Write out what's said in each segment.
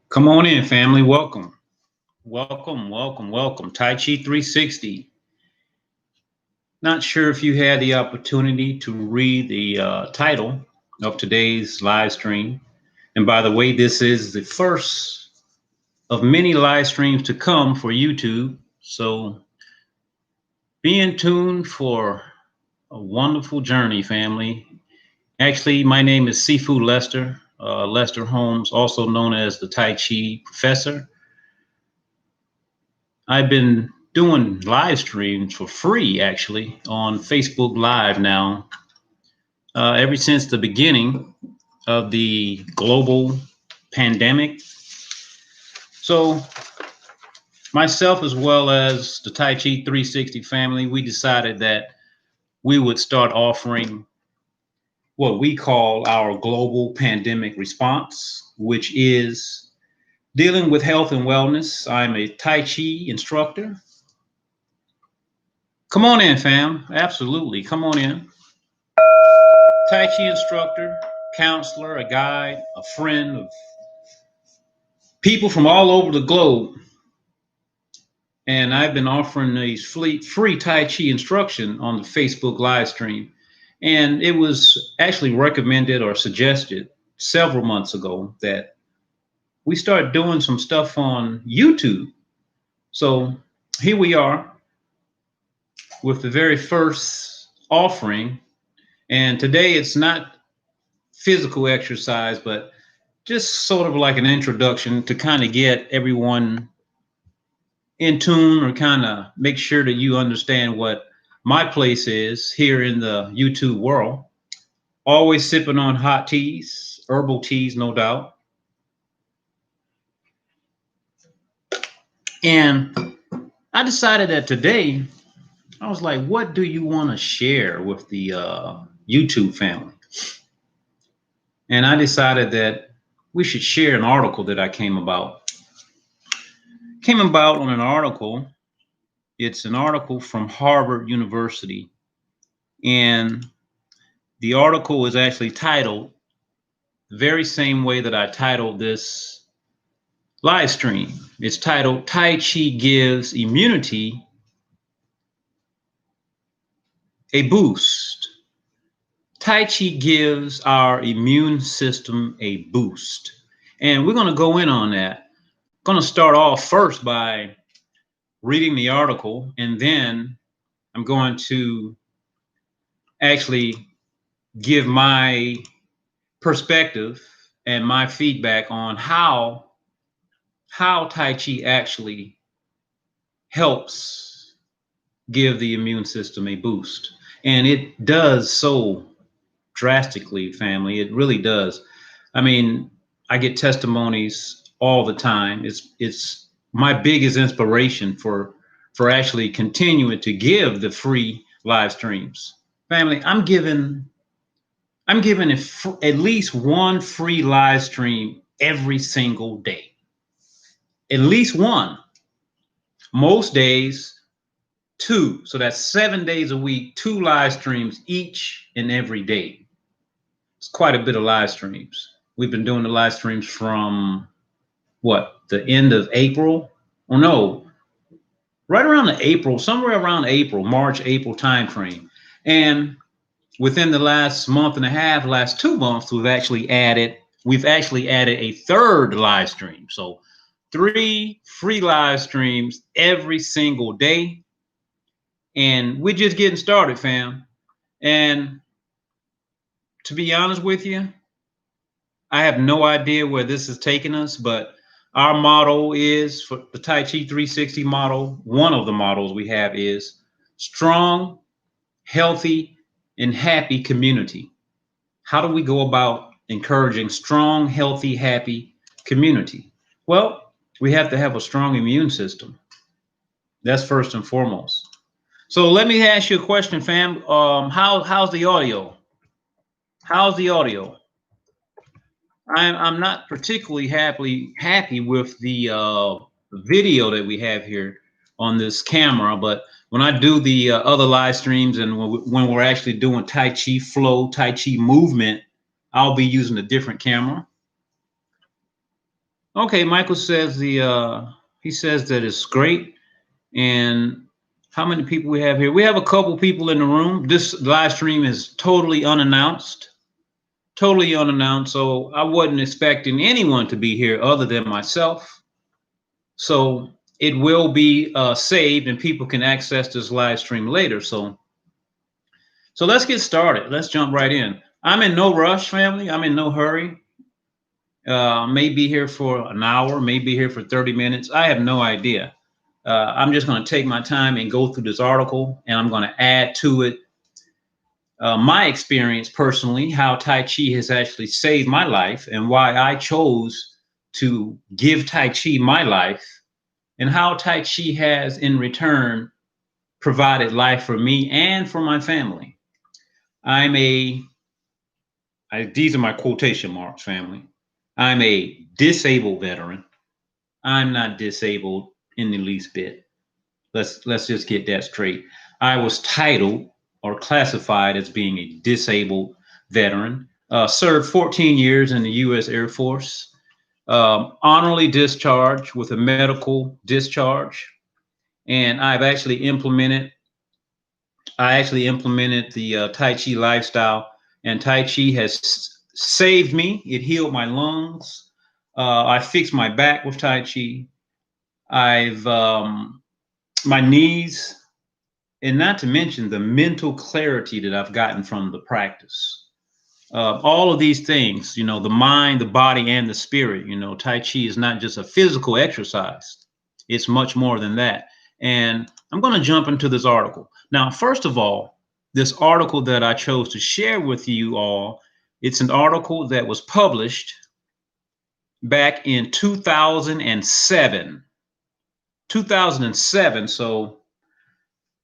Come on in, family. Welcome. Welcome. Tai Chi 360. Not sure if you had the opportunity to read the title of today's live stream. And by the way, this is the first of many live streams to come for YouTube. So be in tune for a wonderful journey, family. Actually, my name is Sifu Lester, Lester Holmes, also known as the Tai Chi Professor. I've been doing live streams for free, actually, on Facebook Live now, ever since the beginning of the global pandemic. So myself, as well as the Tai Chi 360 family, we decided that we would start offering what we call our global pandemic response, which is dealing with health and wellness. I'm a Tai Chi instructor. Come on in, fam. Absolutely. Come on in. Tai Chi instructor, counselor, a guide, a friend of people from all over the globe. And I've been offering these free Tai Chi instruction on the Facebook live stream. And it was actually recommended or suggested several months ago that we start doing some stuff on YouTube. So here we are with the very first offering. And today it's not physical exercise, but just sort of like an introduction to kind of get everyone in tune or kind of make sure that you understand what my place is here in the YouTube world. Always sipping on hot teas, herbal teas, no doubt. And I decided that today, I was like, what do you want to share with the YouTube family? And I decided that we should share an article that I came about. Came about on an article. It's an article from Harvard University. And the article is actually titled the very same way that I titled this live stream. It's titled Tai Chi Gives Immunity a Boost. Tai Chi gives our immune system a boost. And we're going to go in on that. I'm going to start off first by reading the article, and then I'm going to actually give my perspective and my feedback on how Tai Chi actually helps give the immune system a boost. And it does so drastically, family. It really does. I mean, I get testimonies all the time. It's my biggest inspiration for actually continuing to give the free live streams. Family, I'm giving at least one free live stream every single day. At least one. Most days, two. So that's 7 days a week, 2 live streams each and every day. It's quite a bit of live streams. We've been doing the live streams from the end of April? Oh no, right around the April, somewhere around April, March, April timeframe. And within the last month and a half, last 2 months, we've actually added a third live stream. So 3 free live streams every single day. And we're just getting started, fam. And to be honest with you, I have no idea where this is taking us, but our motto is, for the Tai Chi 360 model, one of the models we have is strong, healthy, and happy community. How do we go about encouraging strong, healthy, happy community? Well, we have to have a strong immune system. That's first and foremost. So let me ask you a question, fam. How's the audio? How's the audio? I'm not particularly happy with the video that we have here on this camera, but when I do the other live streams and when we're actually doing Tai Chi flow, Tai Chi movement I'll be using a different camera. Okay, Michael says he says that it's great. And how many people we have here? We have a couple people in the room. This live stream is totally unannounced. Totally unannounced. So I wasn't expecting anyone to be here other than myself. So it will be saved and people can access this live stream later. So let's get started. Let's jump right in. I'm in no rush, family. I'm in no hurry. May be here for an hour, may be here for 30 minutes. I have no idea. I'm just going to take my time and go through this article, and I'm going to add to it my experience personally, how Tai Chi has actually saved my life and why I chose to give Tai Chi my life, and how Tai Chi has in return provided life for me and for my family. These are my quotation marks, family. I'm a disabled veteran. I'm not disabled in the least bit. Let's just get that straight. I was titled or classified as being a disabled veteran. Served 14 years in the U.S. Air Force. Honorably discharged with a medical discharge, and I actually implemented the Tai Chi lifestyle, and Tai Chi has saved me. It healed my lungs. I fixed my back with Tai Chi. I've my knees, and not to mention the mental clarity that I've gotten from the practice. All of these things, the mind, the body, and the spirit. Tai Chi is not just a physical exercise. It's much more than that. And I'm going to jump into this article. Now, first of all, this article that I chose to share with you all, it's an article that was published back in 2007. 2007. So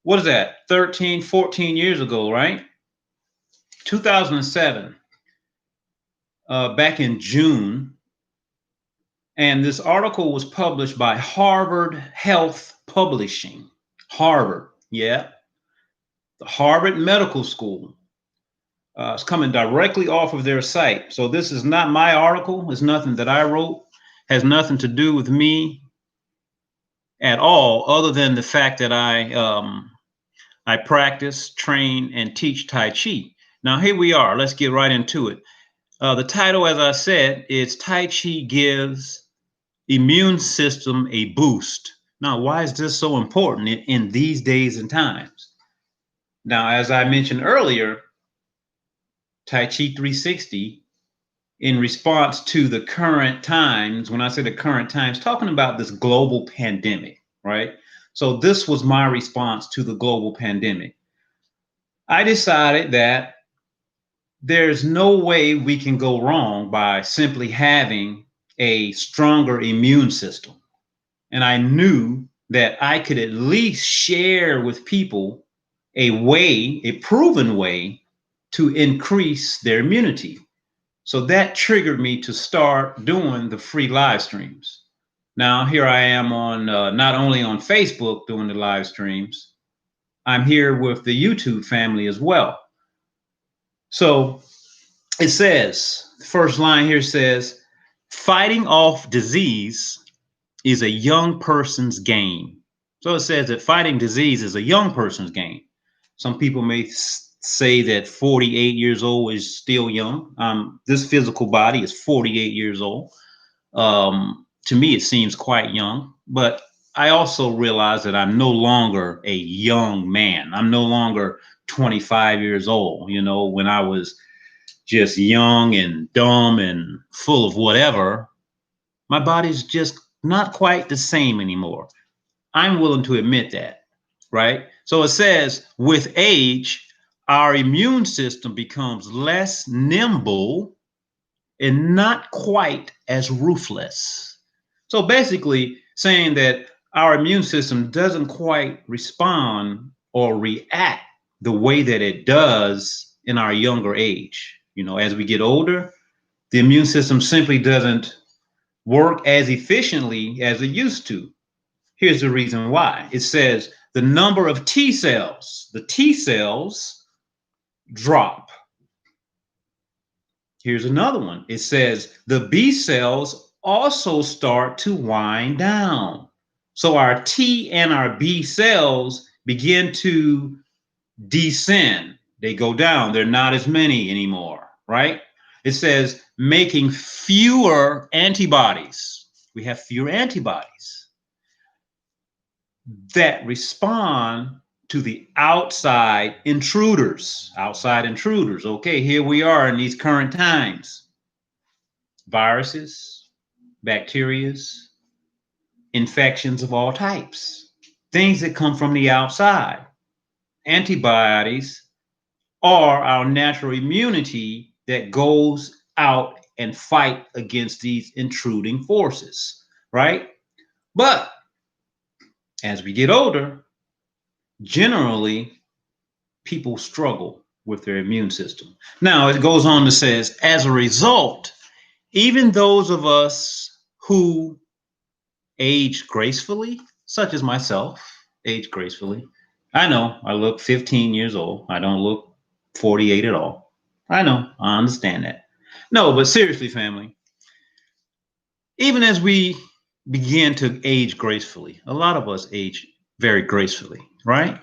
what is that? 13, 14 years ago, right? 2007, back in June. And this article was published by Harvard Health Publishing. Harvard, yeah. The Harvard Medical School. It's coming directly off of their site. So this is not my article. It's nothing that I wrote. Has nothing to do with me at all, other than the fact that I practice, train, and teach Tai Chi. Now here we are. Let's get right into it. The title, as I said, is Tai Chi Gives Immune System a Boost. Now, why is this so important in these days and times? Now, as I mentioned earlier, Tai Chi 360, in response to the current times, when I say the current times, talking about this global pandemic, right? So this was my response to the global pandemic. I decided that there's no way we can go wrong by simply having a stronger immune system. And I knew that I could at least share with people a proven way to increase their immunity. So that triggered me to start doing the free live streams. Now, here I am on not only on Facebook doing the live streams, I'm here with the YouTube family as well. So it says, the first line here says, fighting off disease is a young person's game. So it says that fighting disease is a young person's game. Some people may say that 48 years old is still young. This physical body is 48 years old. To me, it seems quite young, but I also realize that I'm no longer a young man. I'm no longer 25 years old. When I was just young and dumb and full of whatever, my body's just not quite the same anymore. I'm willing to admit that, right? So it says, with age, our immune system becomes less nimble and not quite as ruthless. So basically saying that our immune system doesn't quite respond or react the way that it does in our younger age. As we get older, the immune system simply doesn't work as efficiently as it used to. Here's the reason why. It says the number of T cells drop. Here's another one. It says the B cells also start to wind down. So our T and our B cells begin to descend. They go down. They're not as many anymore, right? It says making fewer antibodies. We have fewer antibodies that respond to the outside intruders. Outside intruders. Okay, here we are in these current times. Viruses, bacterias, infections of all types, things that come from the outside. Antibodies are our natural immunity that goes out and fight against these intruding forces, right? But as we get older, generally people struggle with their immune system. Now it goes on to says, as a result, even those of us who age gracefully, such as myself, age gracefully. I know I look 15 years old. I don't look 48 at all. I know. I understand that. No, but seriously, family, even as we begin to age gracefully, a lot of us age very gracefully, right?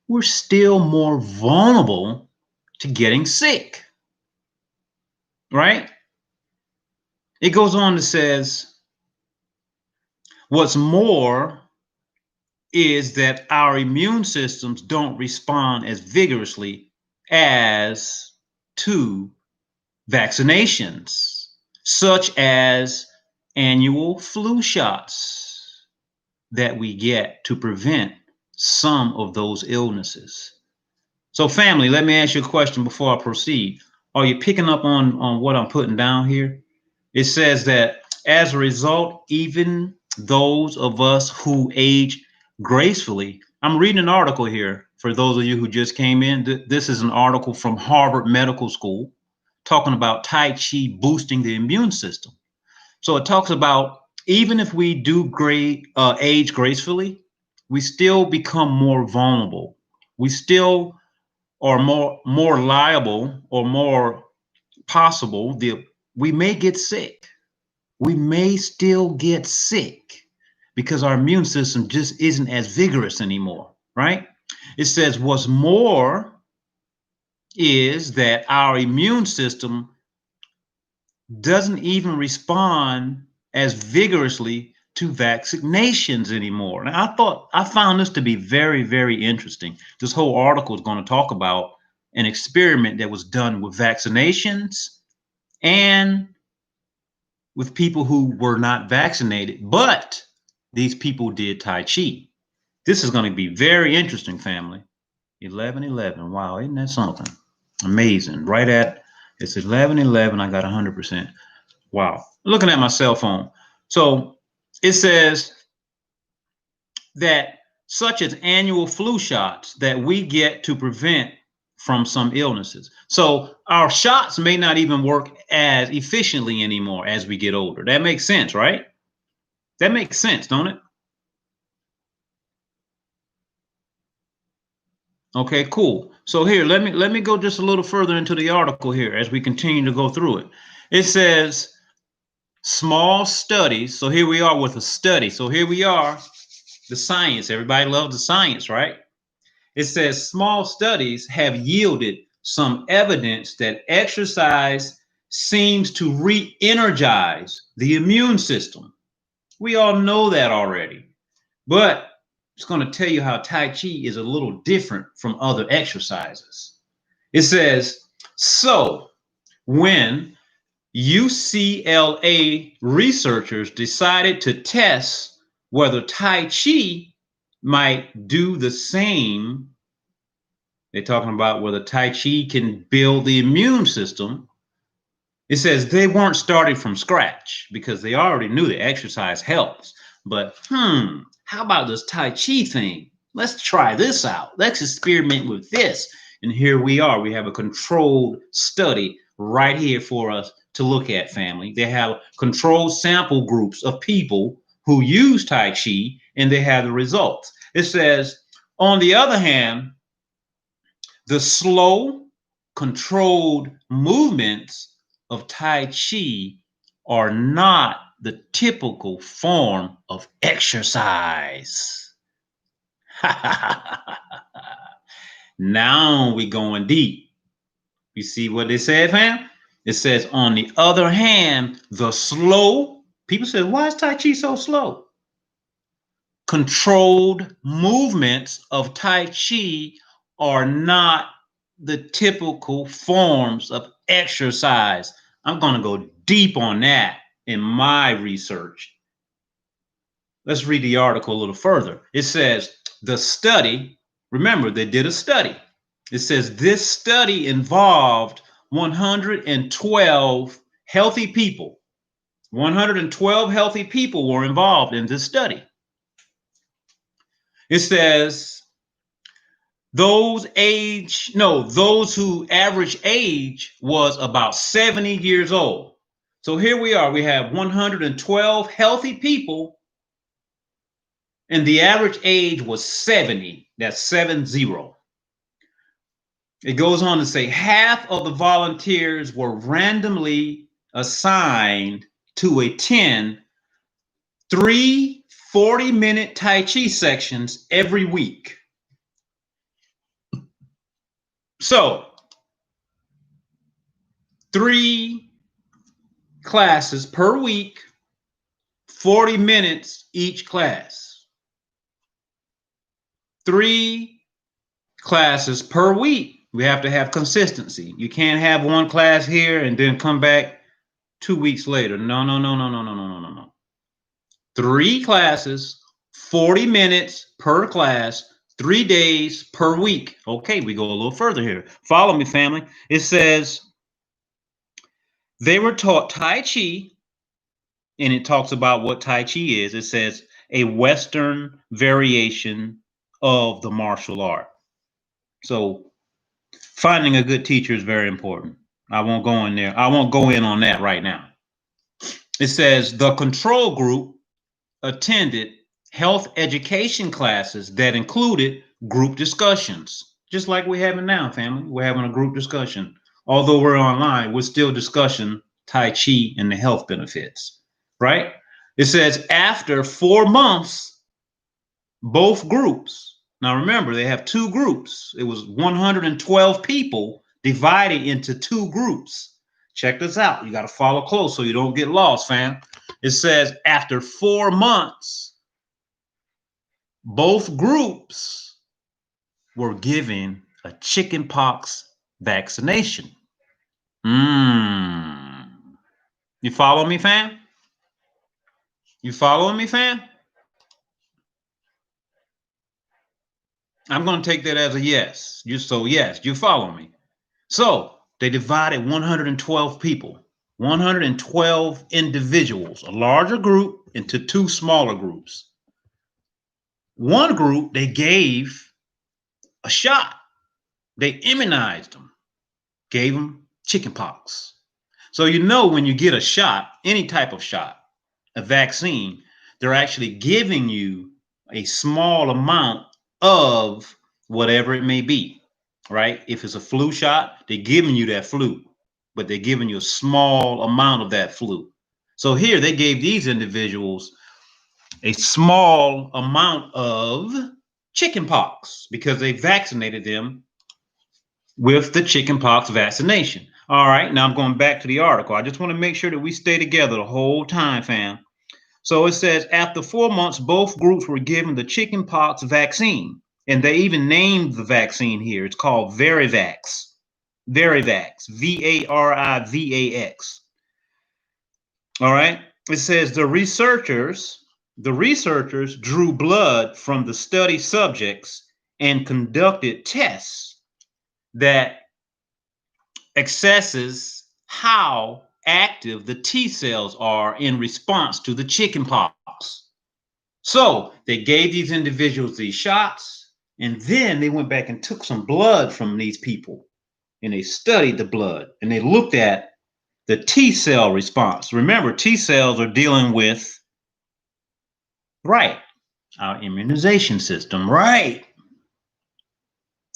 We're still more vulnerable to getting sick, right? It goes on to says, what's more is that our immune systems don't respond as vigorously as to vaccinations, such as annual flu shots that we get to prevent some of those illnesses. So, family, let me ask you a question before I proceed. Are you picking up on what I'm putting down here? It says that as a result, even those of us who age gracefully, I'm reading an article here for those of you who just came in. This is an article from Harvard Medical School talking about Tai Chi boosting the immune system. So it talks about even if we do age gracefully, we still become more vulnerable. We still are more liable or more possible. We may get sick. We may still get sick because our immune system just isn't as vigorous anymore, right? It says what's more is that our immune system doesn't even respond as vigorously to vaccinations anymore. Now, I found this to be very, very interesting. This whole article is going to talk about an experiment that was done with vaccinations and with people who were not vaccinated, but these people did Tai Chi. This is going to be very interesting, family. 11:11. Wow, isn't that something? Amazing. It's 11:11. I got 100%. Wow. Looking at my cell phone. So it says that such as annual flu shots that we get to prevent from some illnesses. So our shots may not even work as efficiently anymore as we get older. That makes sense, right? That makes sense, don't it? Okay, cool. So here, let me go just a little further into the article here as we continue to go through it. It says small studies. So here we are with a study. So here we are, the science. Everybody loves the science, right? It says small studies have yielded some evidence that exercise seems to re-energize the immune system. We all know that already, but it's going to tell you how Tai Chi is a little different from other exercises. It says, so when UCLA researchers decided to test whether Tai Chi might do the same. They're talking about whether Tai Chi can build the immune system. It says they weren't starting from scratch because they already knew that exercise helps. But how about this Tai Chi thing? Let's try this out. Let's experiment with this. And here we are. We have a controlled study right here for us to look at, family. They have controlled sample groups of people who use Tai Chi, and they have the results. It says, on the other hand, the slow, controlled movements of Tai Chi are not the typical form of exercise. Now we going deep. You see what it said, fam? It says, on the other hand, the slow, people say, why is Tai Chi so slow? Controlled movements of Tai Chi are not the typical forms of exercise. I'm going to go deep on that in my research. Let's read the article a little further. It says, the study, remember, they did a study. It says this study involved 112 healthy people. 112 healthy people were involved in this study. It says those who average age was about 70 years old. So here we are. We have 112 healthy people, and the average age was 70. That's 70. It goes on to say half of the volunteers were randomly assigned to attend 3 40-minute Tai Chi sections every week. So 3 classes per week, 40 minutes each class. 3 classes per week. We have to have consistency. You can't have one class here and then come back 2 weeks later. No. 3 classes, 40 minutes per class, 3 days per week. Okay, we go a little further here. Follow me, family. It says they were taught Tai Chi, and it talks about what Tai Chi is. It says a Western variation of the martial art. So finding a good teacher is very important. I won't go in there. I won't go in on that right now. It says the control group attended health education classes that included group discussions, just like we're having now, family. We're having a group discussion. Although we're online, we're still discussing Tai Chi and the health benefits, right? It says after 4 months, both groups, now remember, they have 2 groups. It was 112 people divided into 2 groups. Check this out. You got to follow close so you don't get lost, fam. It says after 4 months, both groups were given a chickenpox vaccination. You follow me, fam? You following me, fam? I'm going to take that as a yes. Yes, you follow me. So they divided 112 people, 112 individuals, a larger group into 2 smaller groups. One group, they gave a shot. They immunized them, gave them chickenpox. So you know when you get a shot, any type of shot, a vaccine, they're actually giving you a small amount of whatever it may be, right? If it's a flu shot, they're giving you that flu, but they're giving you a small amount of that flu. So here they gave these individuals a small amount of chickenpox because they vaccinated them with the chickenpox vaccination. All right, now I'm going back to the article. I just want to make sure that we stay together the whole time, fam. So it says after 4 months, both groups were given the chickenpox vaccine, and they even named the vaccine here. It's called Varivax. Varivax, Varivax. All right. It says the researchers drew blood from the study subjects and conducted tests that assesses how active the T cells are in response to the chickenpox. So they gave these individuals these shots, and then they went back and took some blood from these people, and they studied the blood, and they looked at the T cell response. Remember, T cells are dealing with, right, our immunization system, right?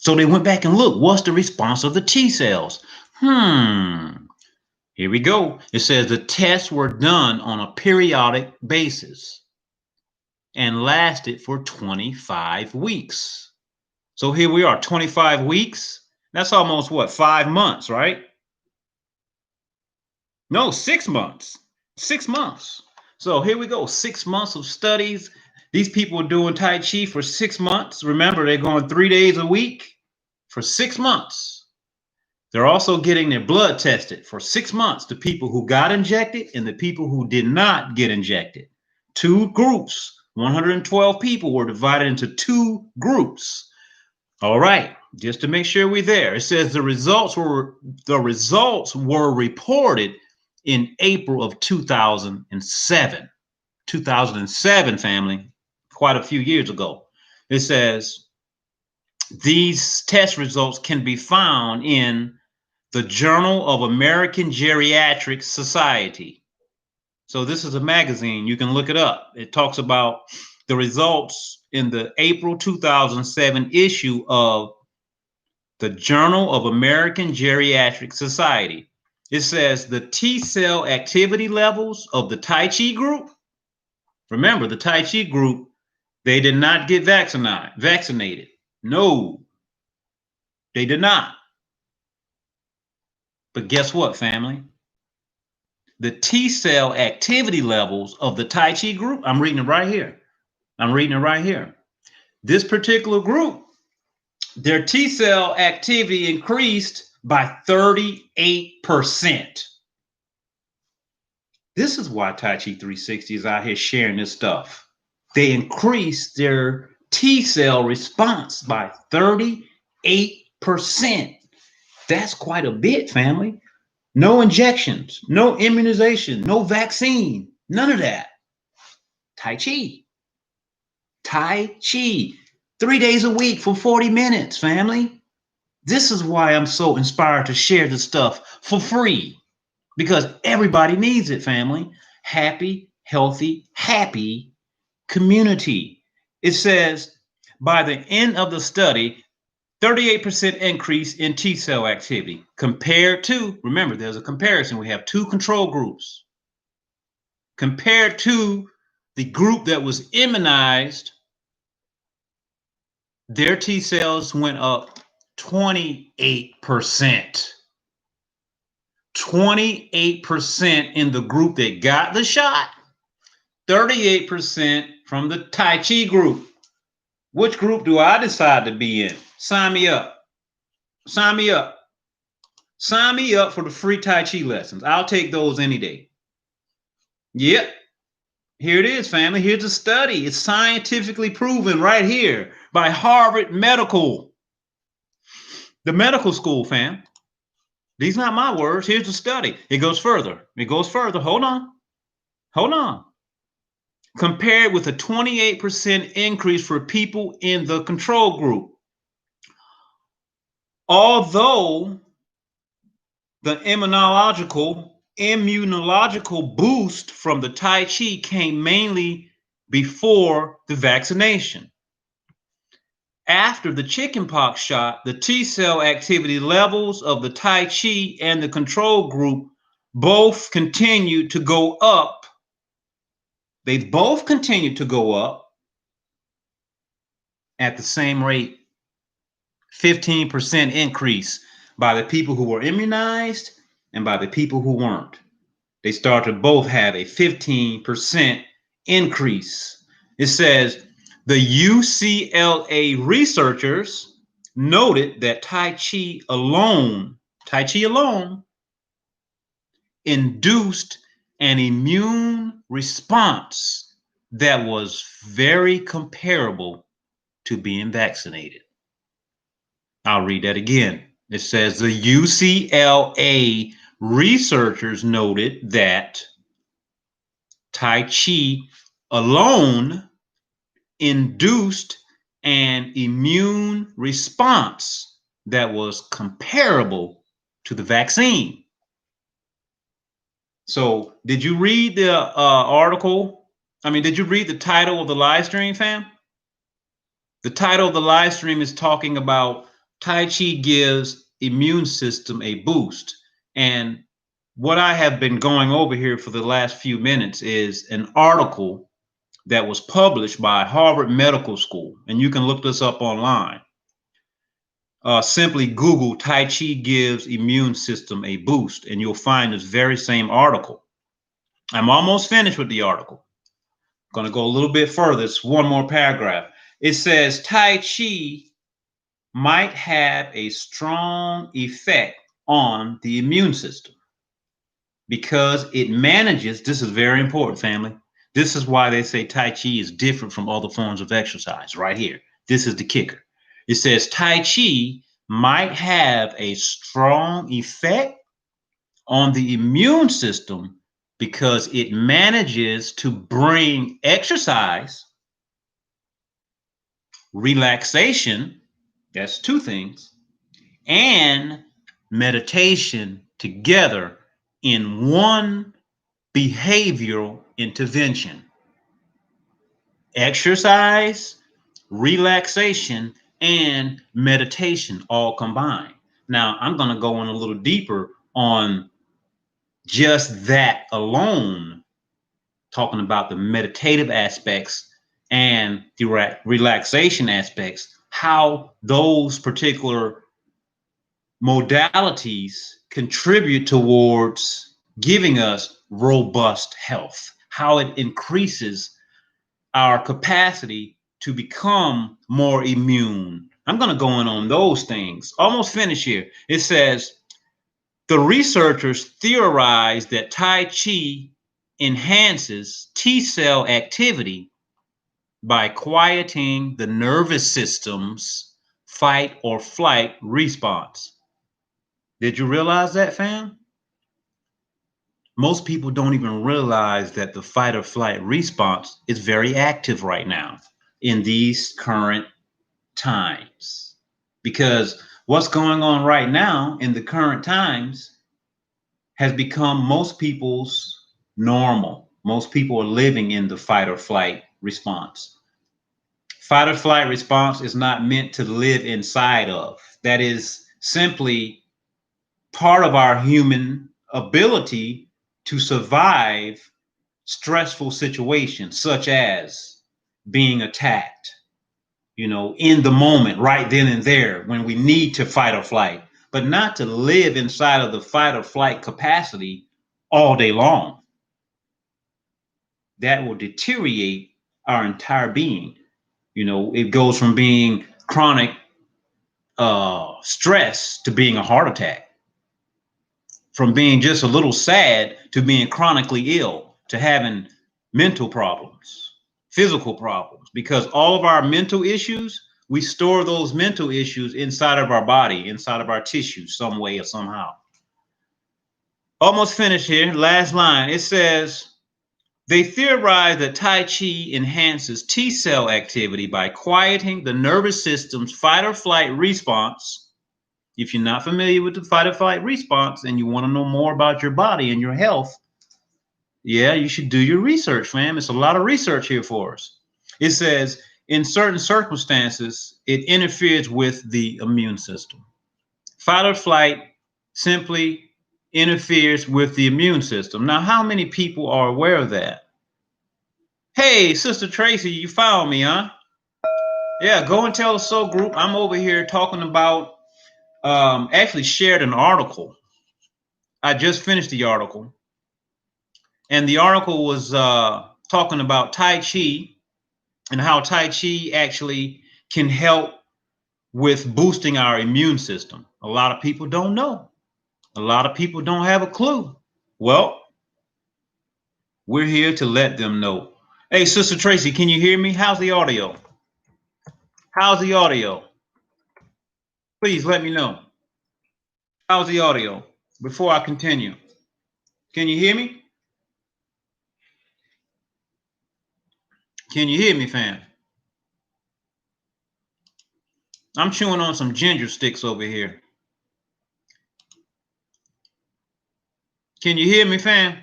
So they went back and looked, what's the response of the T cells? Here we go. It says the tests were done on a periodic basis and lasted for 25 weeks. So here we are, 25 weeks. That's almost what, 5 months, right? No, 6 months. 6 months. So here we go, 6 months of studies. These people are doing Tai Chi for 6 months. Remember, they're going 3 days a week for 6 months. They're also getting their blood tested for 6 months, the people who got injected and the people who did not get injected. 2 groups, 112 people were divided into 2 groups. All right, just to make sure we're there. It says the results were reported in April of 2007. 2007, family, quite a few years ago. It says these test results can be found in the Journal of American Geriatric Society. So this is a magazine. You can look it up. It talks about the results in the April 2007 issue of the Journal of American Geriatric Society. It says the T cell activity levels of the Tai Chi group. Remember, the Tai Chi group, they did not get vaccinated. No, they did not. But guess what, family? The T cell activity levels of the Tai Chi group, I'm reading it right here. This particular group, their T cell activity increased by 38%. This is why Tai Chi 360 is out here sharing this stuff. They increased their T cell response by 38%. That's quite a bit, family. No injections, no immunization, no vaccine, none of that. Tai Chi. 3 days a week for 40 minutes, family. This is why I'm so inspired to share this stuff for free, because everybody needs it, family. Happy, healthy, happy community. It says by the end of the study, 38% increase in T cell activity compared to, remember, there's a comparison. We have 2 control groups. Compared to the group that was immunized, their T cells went up 28%. 28% in the group that got the shot, 38% from the Tai Chi group. Which group do I decide to be in? Sign me up. Sign me up. Sign me up for the free Tai Chi lessons. I'll take those any day. Yep. Here it is, family. Here's a study. It's scientifically proven right here by Harvard Medical. The medical school, fam. These are not my words. Here's the study. It goes further. Hold on. Compared with a 28% increase for people in the control group. Although the immunological boost from the Tai Chi came mainly before the vaccination. After the chickenpox shot, the T cell activity levels of the Tai Chi and the control group both continued to go up. They both continued to go up at the same rate, 15% increase by the people who were immunized and by the people who weren't. They start to both have a 15% increase. It says the UCLA researchers noted that Tai Chi alone induced an immune response that was very comparable to being vaccinated. I'll read that again. It says the UCLA researchers noted that Tai Chi alone induced an immune response that was comparable to the vaccine. So did you read the article? Did you read the title of the live stream, fam? The title of the live stream is talking about Tai Chi gives immune system a boost. And what I have been going over here for the last few minutes is an article that was published by Harvard Medical School. And you can look this up online. Simply Google Tai Chi gives immune system a boost, and you'll find this very same article. I'm almost finished with the article. I'm going to go a little bit further. It's one more paragraph. It says Tai Chi might have a strong effect on the immune system because it manages. This is very important, family. This is why they say Tai Chi is different from other forms of exercise right here. This is the kicker. It says Tai Chi might have a strong effect on the immune system because it manages to bring exercise, relaxation, that's two things, and meditation together in one behavioral intervention. Exercise, relaxation, and meditation all combined. Now, I'm going to go in a little deeper on just that alone, talking about the meditative aspects and the relaxation aspects, how those particular modalities contribute towards giving us robust health, how it increases our capacity to become more immune. I'm going to go in on those things. Almost finished here. It says the researchers theorize that Tai Chi enhances T cell activity by quieting the nervous system's fight or flight response. Did you realize that, fam? Most people don't even realize that the fight or flight response is very active right now in these current times. Because what's going on right now in the current times has become most people's normal. Most people are living in the fight or flight response. Fight or flight response is not meant to live inside of. That is simply part of our human ability to survive stressful situations, such as being attacked, in the moment, right then and there, when we need to fight or flight, but not to live inside of the fight or flight capacity all day long. That will deteriorate our entire being. It goes from being chronic stress to being a heart attack, from being just a little sad to being chronically ill, to having mental problems, physical problems, because all of our mental issues, we store those mental issues inside of our body, inside of our tissues, some way or somehow. Almost finished here. Last line. It says, they theorize that Tai Chi enhances T cell activity by quieting the nervous system's fight or flight response. If you're not familiar with the fight or flight response and you want to know more about your body and your health, yeah, you should do your research, fam. It's a lot of research here for us. It says, in certain circumstances, it interferes with the immune system. Fight or flight simply interferes with the immune system. Now, how many people are aware of that? Hey, Sister Tracy, you found me, huh? Yeah, go and tell the soul group I'm over here talking about, actually shared an article. I just finished the article. And the article was talking about Tai Chi and how Tai Chi actually can help with boosting our immune system. A lot of people don't know. A lot of people don't have a clue. Well, we're here to let them know. Hey, Sister Tracy, can you hear me? How's the audio? How's the audio? Please let me know. How's the audio before I continue? Can you hear me? Can you hear me, fam? I'm chewing on some ginger sticks over here. Can you hear me, fam?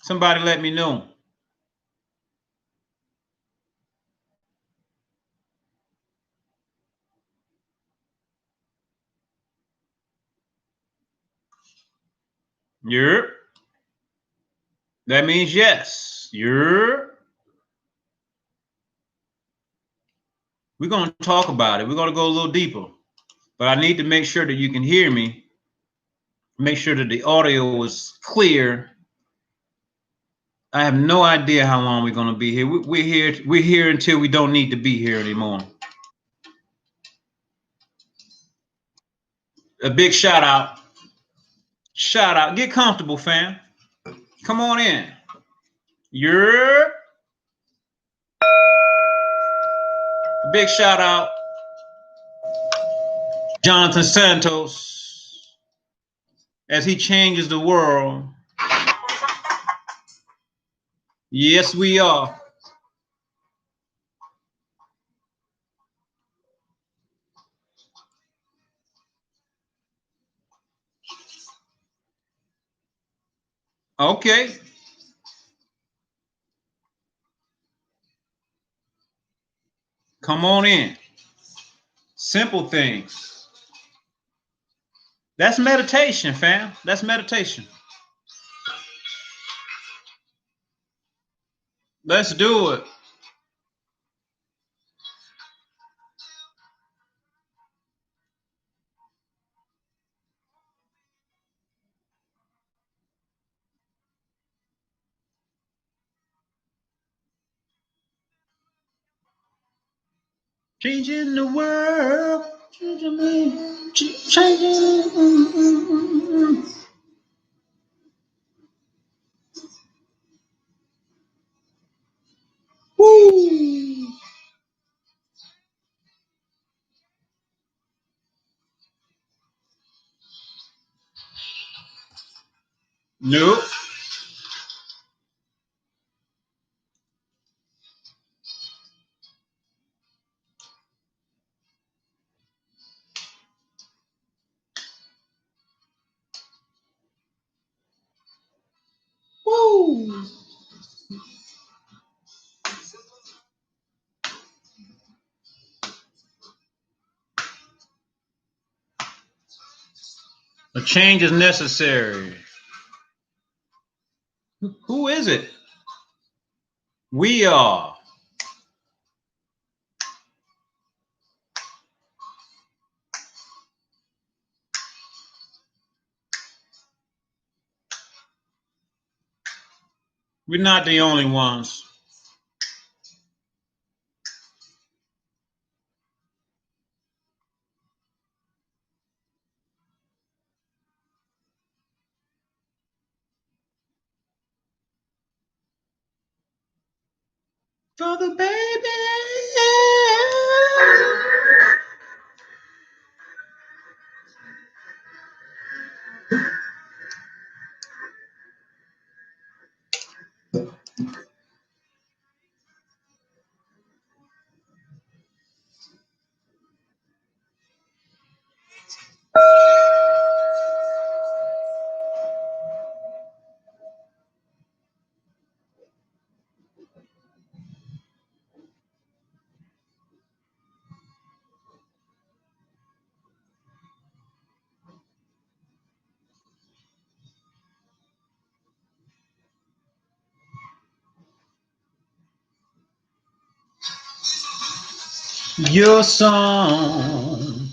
Somebody let me know. Yep. That means yes. Yep. We're going to talk about it. We're going to go a little deeper. But I need to make sure that you can hear me. Make sure that the audio is clear. I have no idea how long we're going to be here. We're here. We're here until we don't need to be here anymore. A big shout out. Shout out. Get comfortable, fam. Come on in. You're a big shout out. Jonathan Santos as he changes the world. Yes, we are. Okay. Come on in. Simple things. That's meditation, fam. That's meditation. Let's do it. Changing the world. Changing me. Changing. Woo. Nope. Woo. A change is necessary. Who is it? We are. We're not the only ones. For the baby. Your song.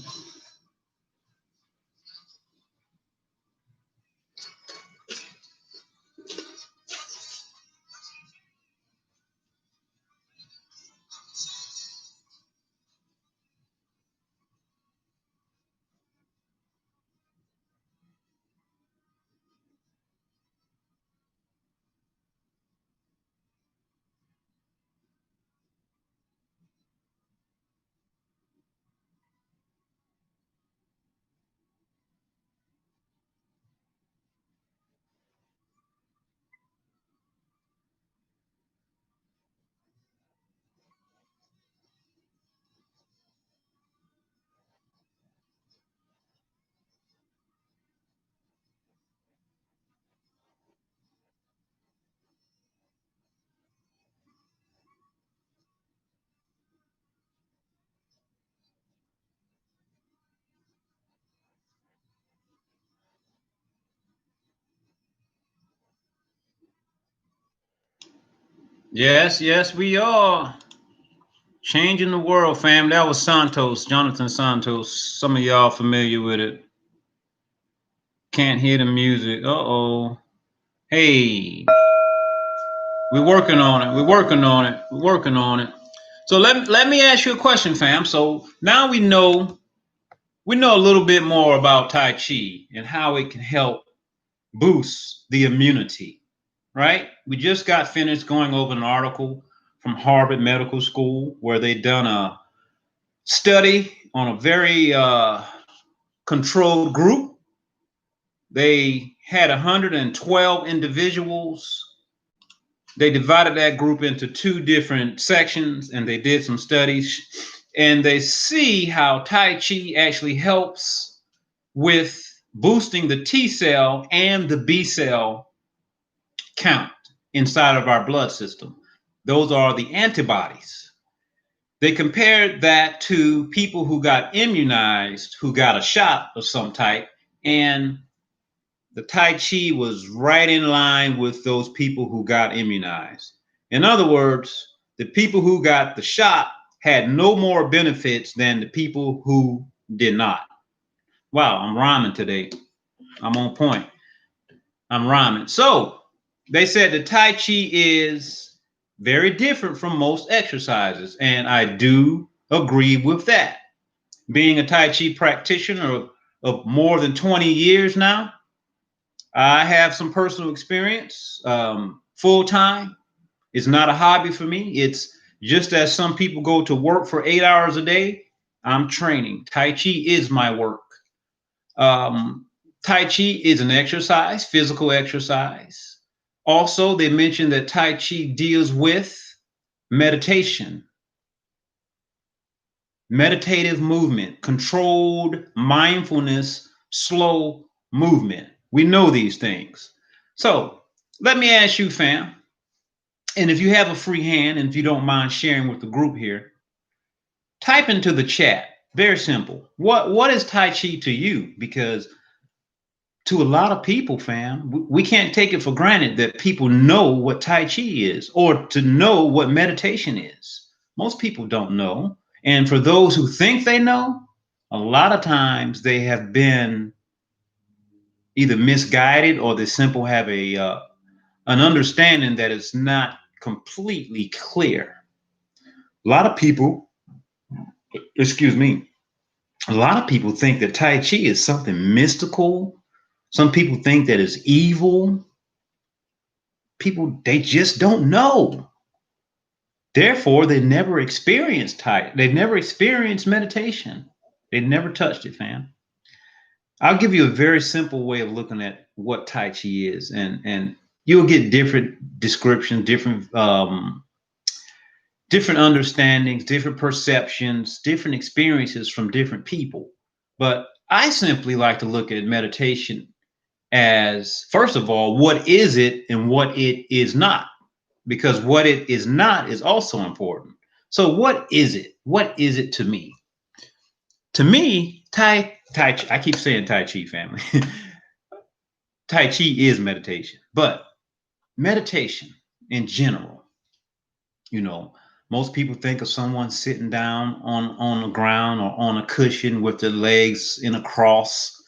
Yes, yes, we are. Changing the world, fam. That was Santos, Jonathan Santos. Some of y'all familiar with it. Can't hear the music. Uh-oh. Hey, we're working on it. We're working on it. We're working on it. So let me ask you a question, fam. So now we know a little bit more about Tai Chi and how it can help boost the immunity, right? We just got finished going over an article from Harvard Medical School where they done a study on a very controlled group. They had 112 individuals. They divided that group into two different sections and they did some studies and they see how Tai Chi actually helps with boosting the T cell and the B cell count inside of our blood system. Those are the antibodies. They compared that to people who got immunized, who got a shot of some type, and the Tai Chi was right in line with those people who got immunized. In other words, the people who got the shot had no more benefits than the people who did not. Wow, I'm rhyming today. I'm on point. I'm rhyming. So they said the Tai Chi is very different from most exercises, and I do agree with that. Being a Tai Chi practitioner of more than 20 years now, I have some personal experience. Full time. It's not a hobby for me. It's just as some people go to work for 8 hours a day. I'm training. Tai Chi is my work. Um, Tai Chi is an exercise, physical exercise. Also, they mentioned that Tai Chi deals with meditation, meditative movement, controlled mindfulness, slow movement. We know these things. So let me ask you, fam, and if you have a free hand and if you don't mind sharing with the group here, type into the chat. Very simple. What is Tai Chi to you? Because to a lot of people, fam, we can't take it for granted that people know what Tai Chi is or to know what meditation is. Most people don't know. And for those who think they know, a lot of times they have been either misguided or they simply have an understanding that is not completely clear. A lot of people, excuse me, a lot of people think that Tai Chi is something mystical. Some people think that it's evil. People, they just don't know. Therefore, they never experienced they've never experienced meditation. They've never touched it, fam. I'll give you a very simple way of looking at what Tai Chi is, and you'll get different descriptions, different understandings, different perceptions, different experiences from different people. But I simply like to look at meditation as, first of all, what is it and what it is not? Because what it is not is also important. So, what is it? What is it to me? To me, Tai Chi, I keep saying Tai Chi family. Tai Chi is meditation, but meditation in general, you know, most people think of someone sitting down on the ground or on a cushion with their legs in a cross,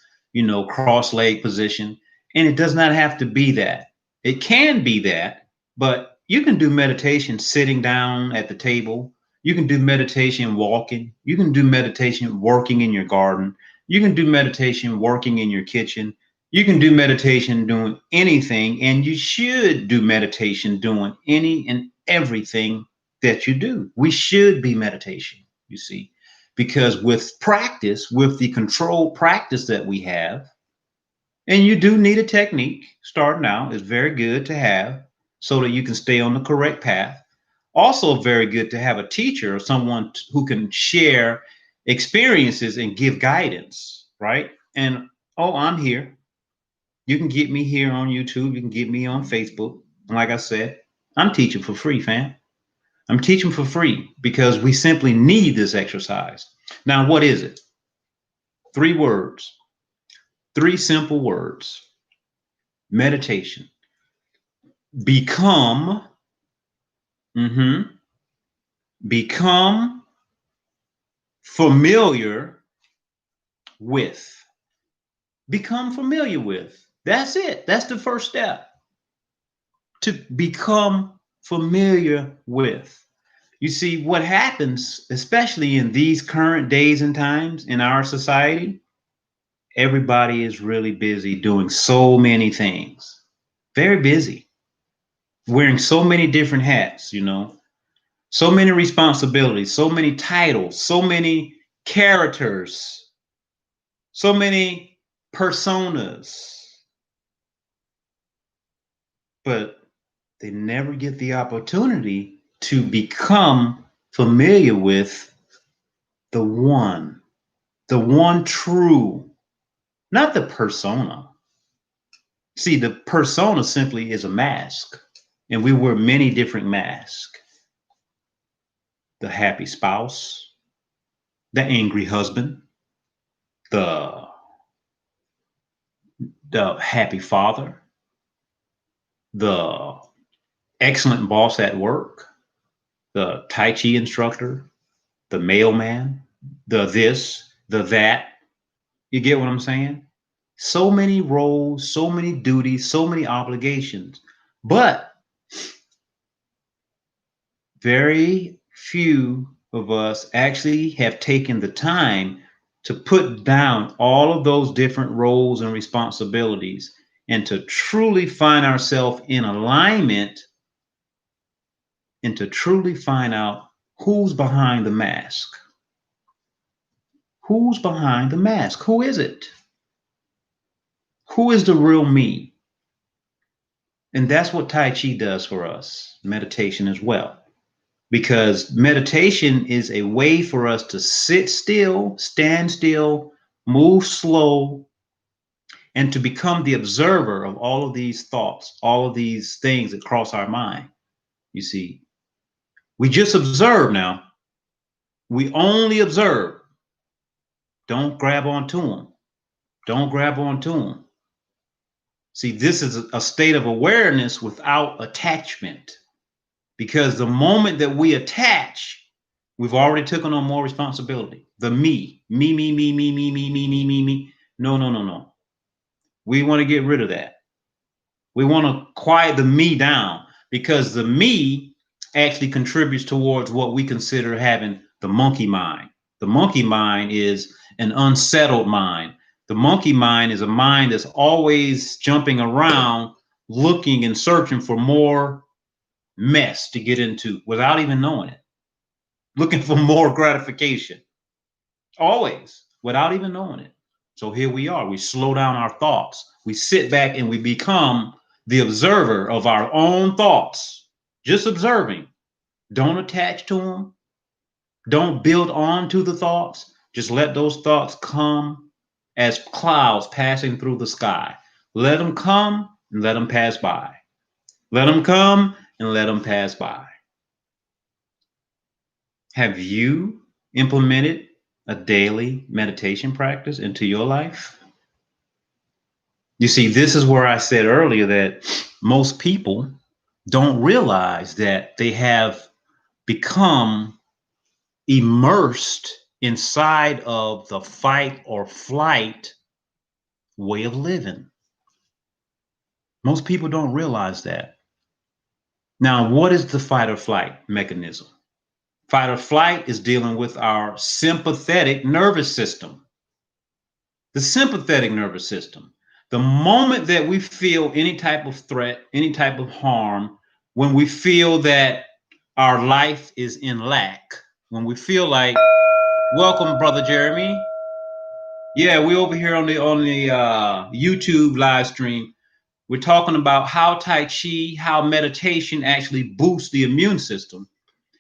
cross leg position. And it does not have to be that. It can be that, but you can do meditation sitting down at the table. You can do meditation walking. You can do meditation working in your garden. You can do meditation working in your kitchen. You can do meditation doing anything, and you should do meditation doing any and everything that you do. We should be meditation, you see, because with practice, with the controlled practice that we have, and you do need a technique starting out, is very good to have so that you can stay on the correct path. Also, very good to have a teacher or someone who can share experiences and give guidance, right? And oh, I'm here. You can get me here on YouTube. You can get me on Facebook. And like I said, I'm teaching for free, fam. I'm teaching for free because we simply need this exercise. Now, what is it? 3 words, 3 simple words. Meditation. Become Become familiar with. Become familiar with. That's it. That's the first step. To become familiar with. You see, what happens, especially in these current days and times in our society, everybody is really busy doing so many things. Very busy. Wearing so many different hats, so many responsibilities, so many titles, so many characters, so many personas. But they never get the opportunity to become familiar with the one true, not the persona. See, the persona simply is a mask, and we wear many different masks. The happy spouse, the angry husband, the happy father, the excellent boss at work, the Tai Chi instructor, the mailman, the this, the that. You get what I'm saying? So many roles, so many duties, so many obligations, but very few of us actually have taken the time to put down all of those different roles and responsibilities and to truly find ourselves in alignment and to truly find out who's behind the mask. Who's behind the mask? Who is it? Who is the real me? And that's what Tai Chi does for us, meditation as well. Because meditation is a way for us to sit still, stand still, move slow, and to become the observer of all of these thoughts, all of these things that cross our mind. You see, we just observe now. We only observe. Don't grab onto them. Don't grab onto them. See, this is a state of awareness without attachment. Because the moment that we attach, we've already taken on more responsibility. The me. No, no, no, no. We want to get rid of that. We want to quiet the me down because the me actually contributes towards what we consider having the monkey mind. The monkey mind is an unsettled mind. The monkey mind is a mind that's always jumping around, looking and searching for more mess to get into without even knowing it, looking for more gratification, always without even knowing it. So here we are. We slow down our thoughts. We sit back and we become the observer of our own thoughts, just observing. Don't attach to them. Don't build on to the thoughts. Just let those thoughts come as clouds passing through the sky. Let them come and let them pass by. Let them come and let them pass by. Have you implemented a daily meditation practice into your life? You see, this is where I said earlier that most people don't realize that they have become immersed inside of the fight or flight way of living. Most people don't realize that. Now, what is the fight or flight mechanism? Fight or flight is dealing with our sympathetic nervous system. The sympathetic nervous system. The moment that we feel any type of threat, any type of harm, when we feel that our life is in lack, when we feel like, welcome, Brother Jeremy. Yeah, we over here on the YouTube live stream. We're talking about how Tai Chi, how meditation actually boosts the immune system.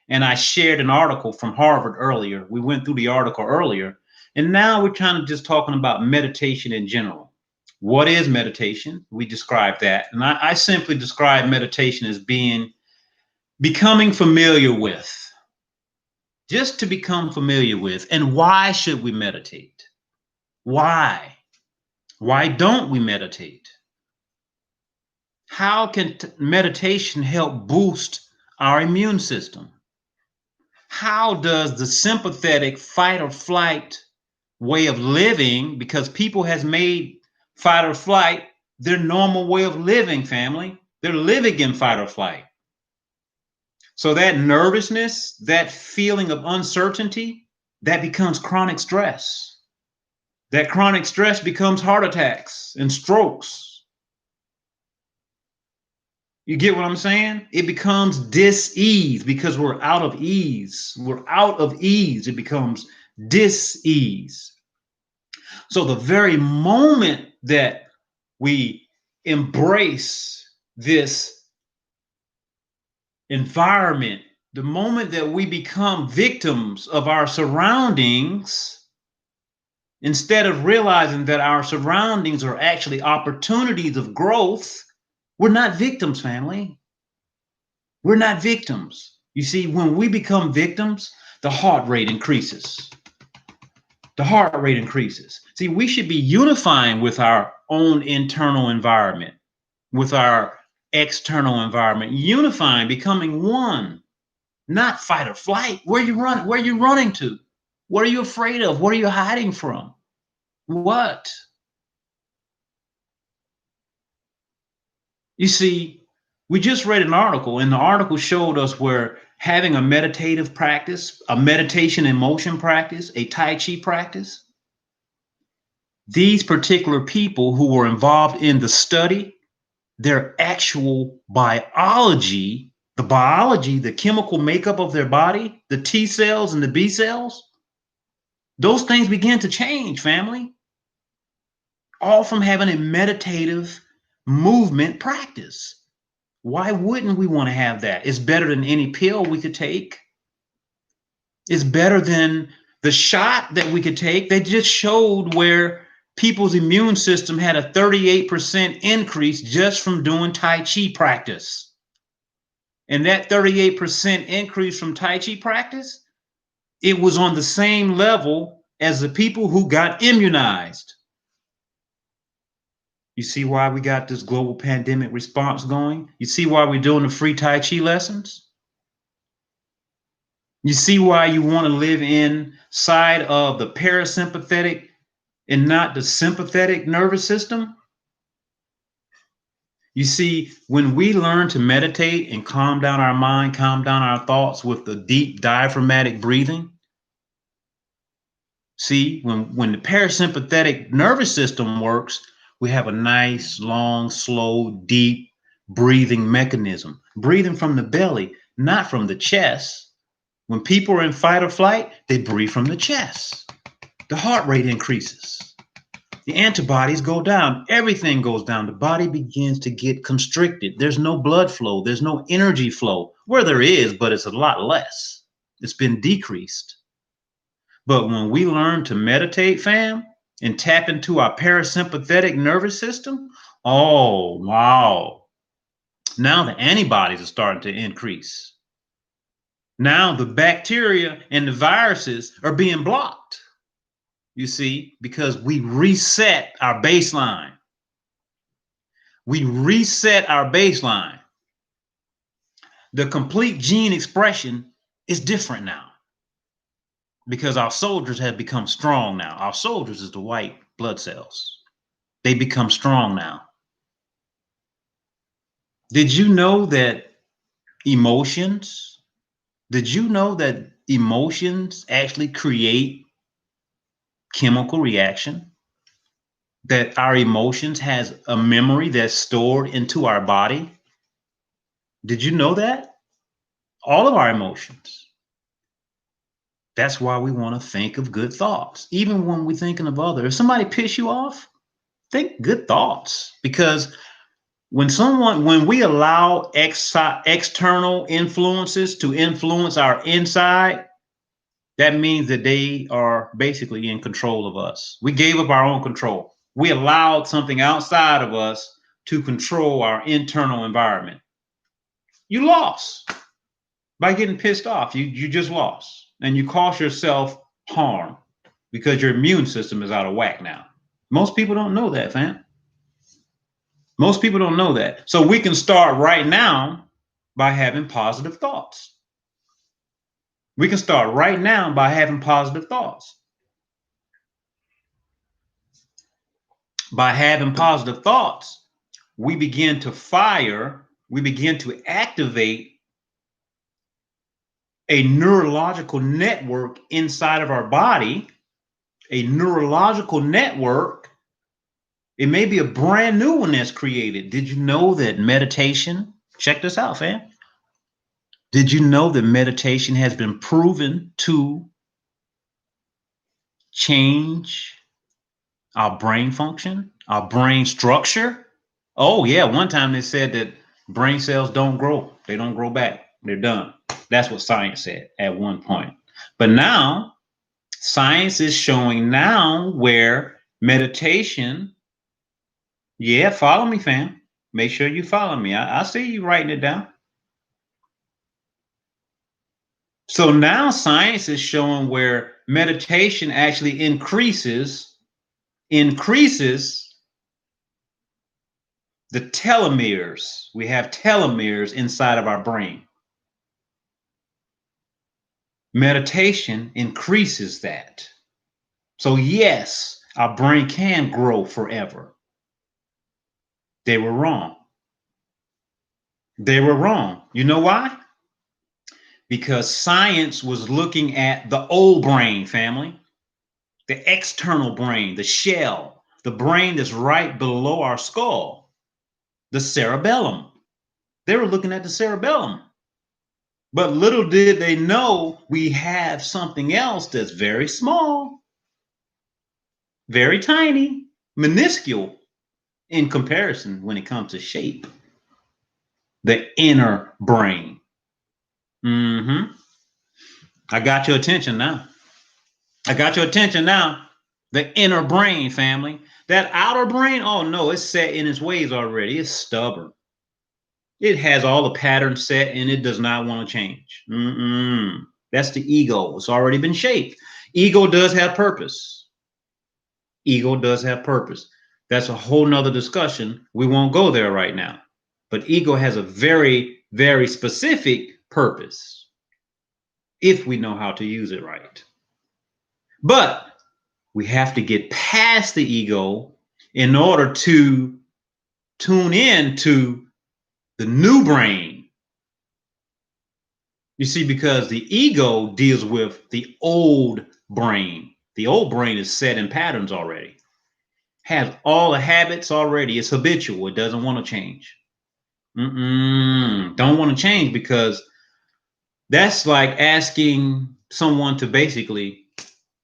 And I shared an article from Harvard earlier. We went through the article earlier. And now we're kind of just talking about meditation in general. What is meditation? We describe that. And I simply describe meditation as becoming familiar with. Just to become familiar with. And why should we meditate? Why? Why don't we meditate? How can meditation help boost our immune system. How does the sympathetic fight or flight way of living, because people has made fight or flight their normal way of living, family. They're living in fight or flight. So that nervousness, that feeling of uncertainty, that becomes chronic stress. That chronic stress becomes heart attacks and strokes. You get what I'm saying? It becomes dis-ease because we're out of ease. We're out of ease. It becomes dis-ease. So the very moment that we embrace this environment, the moment that we become victims of our surroundings, instead of realizing that our surroundings are actually opportunities of growth, we're not victims, family. We're not victims. You see, when we become victims, the heart rate increases. The heart rate increases. See, we should be unifying with our own internal environment, with our external environment, unifying, becoming one, not fight or flight. Where you run? Where are you running to? What are you afraid of? What are you hiding from? What? You see, we just read an article, and the article showed us where having a meditative practice, a meditation in motion practice, a Tai Chi practice, these particular people who were involved in the study, their actual biology, the chemical makeup of their body, the T cells and the B cells, those things began to change, family. All from having a meditative movement practice. Why wouldn't we want to have that? It's better than any pill we could take. It's better than the shot that we could take. They just showed where people's immune system had a 38% increase just from doing Tai Chi practice. And that 38% increase from Tai Chi practice, it was on the same level as the people who got immunized. You see why we got this global pandemic response going? You see why we're doing the free Tai Chi lessons? You see why you want to live inside of the parasympathetic and not the sympathetic nervous system? You see, when we learn to meditate and calm down our mind, calm down our thoughts with the deep diaphragmatic breathing, see, when the parasympathetic nervous system works, we have a nice, long, slow, deep breathing mechanism, breathing from the belly, not from the chest. When people are in fight or flight, they breathe from the chest. The heart rate increases. The antibodies go down. Everything goes down. The body begins to get constricted. There's no blood flow. There's no energy flow. Where there is, but it's a lot less. It's been decreased. But when we learn to meditate, fam, and tap into our parasympathetic nervous system, oh, wow. Now the antibodies are starting to increase. Now the bacteria and the viruses are being blocked, you see, because we reset our baseline. We reset our baseline. The complete gene expression is different now because our soldiers have become strong now. Our soldiers is the white blood cells. They become strong now. Did you know that emotions actually create chemical reaction? That our emotions has a memory that's stored into our body? Did you know that? All of our emotions. That's why we want to think of good thoughts. Even when we're thinking of others. If somebody piss you off, think good thoughts. Because when we allow external influences to influence our inside, that means that they are basically in control of us. We gave up our own control. We allowed something outside of us to control our internal environment. You lost by getting pissed off. You just lost. And you cause yourself harm because your immune system is out of whack now. Most people don't know that, fam. Most people don't know that. So we can start right now by having positive thoughts. We can start right now by having positive thoughts. By having positive thoughts, we begin to activate a neurological network inside of our body, a neurological network. It may be a brand new one that's created. Did you know that meditation, check this out, fam. Did you know that meditation has been proven to change our brain function, our brain structure? Oh, yeah. One time they said that brain cells don't grow. They don't grow back. They're done. That's what science said at one point. But now, science is showing now where meditation, yeah, follow me, fam. Make sure you follow me. I see you writing it down. So now science is showing where meditation actually increases the telomeres. We have telomeres inside of our brain. Meditation increases that. So yes, our brain can grow forever. They were wrong. They were wrong. You know why? Because science was looking at the old brain, family, the external brain, the shell, the brain that's right below our skull, the cerebellum. They were looking at the cerebellum. But little did they know we have something else that's very small, very tiny, minuscule in comparison when it comes to shape. The inner brain. I got your attention now. The inner brain, family. That outer brain, oh no, it's set in its ways already. It's stubborn. It has all the patterns set and it does not want to change. That's the ego. It's already been shaped. Ego does have purpose. Ego does have purpose. That's a whole nother discussion. We won't go there right now. But ego has a very, very specific purpose if we know how to use it right. But we have to get past the ego in order to tune in to the new brain. You see, because the ego deals with the old brain. The old brain is set in patterns already, has all the habits already. It's habitual. It doesn't want to change. Don't want to change because that's like asking someone to basically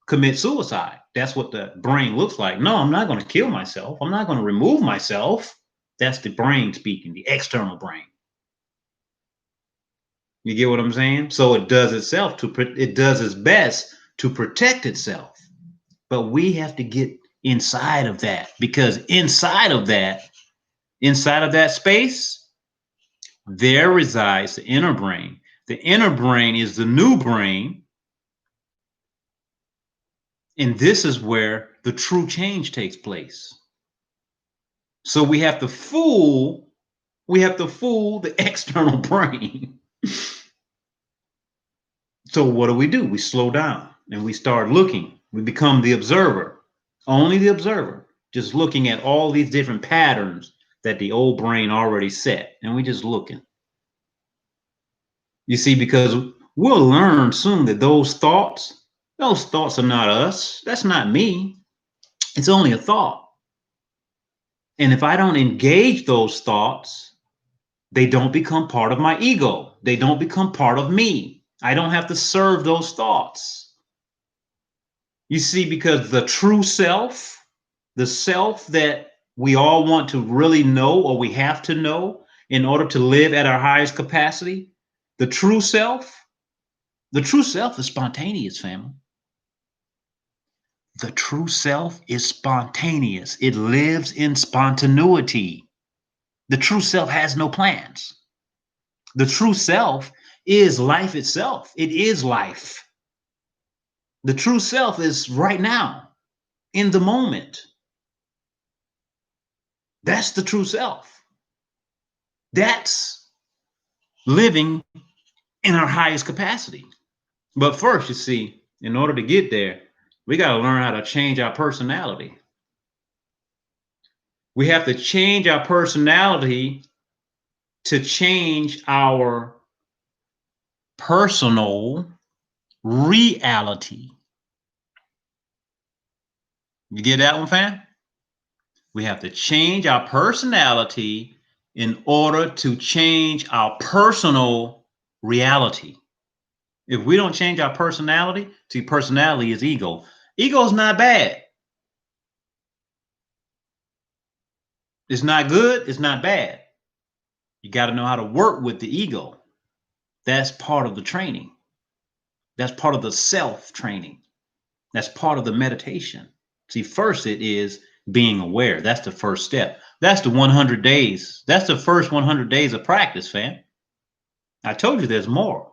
commit suicide. That's what the brain looks like. No, I'm not going to kill myself. I'm not going to remove myself. That's the brain speaking, the external brain. You get what I'm saying? So it does its best to protect itself. But we have to get inside of that, because inside of that space, there resides the inner brain. The inner brain is the new brain. And this is where the true change takes place. So we have to fool the external brain. So what do? We slow down and we start looking. We become the observer, only the observer, just looking at all these different patterns that the old brain already set. And we just looking. You see, because we'll learn soon that those thoughts are not us. That's not me. It's only a thought. And if I don't engage those thoughts, they don't become part of my ego. They don't become part of me. I don't have to serve those thoughts. You see, because the true self, the self that we all want to really know, or we have to know in order to live at our highest capacity, the true self is spontaneous, family. The true self is spontaneous. It lives in spontaneity. The true self has no plans. The true self is life itself. It is life. The true self is right now, in the moment. That's the true self. That's living in our highest capacity. But first, you see, in order to get there, we got to learn how to change our personality. We have to change our personality to change our personal reality. You get that one, fam? We have to change our personality in order to change our personal reality. If we don't change our personality, see, personality is ego. Ego is not bad. It's not good. It's not bad. You got to know how to work with the ego. That's part of the training. That's part of the self training. That's part of the meditation. See, first it is being aware. That's the first step. That's the 100 days. That's the first 100 days of practice, fam. I told you there's more.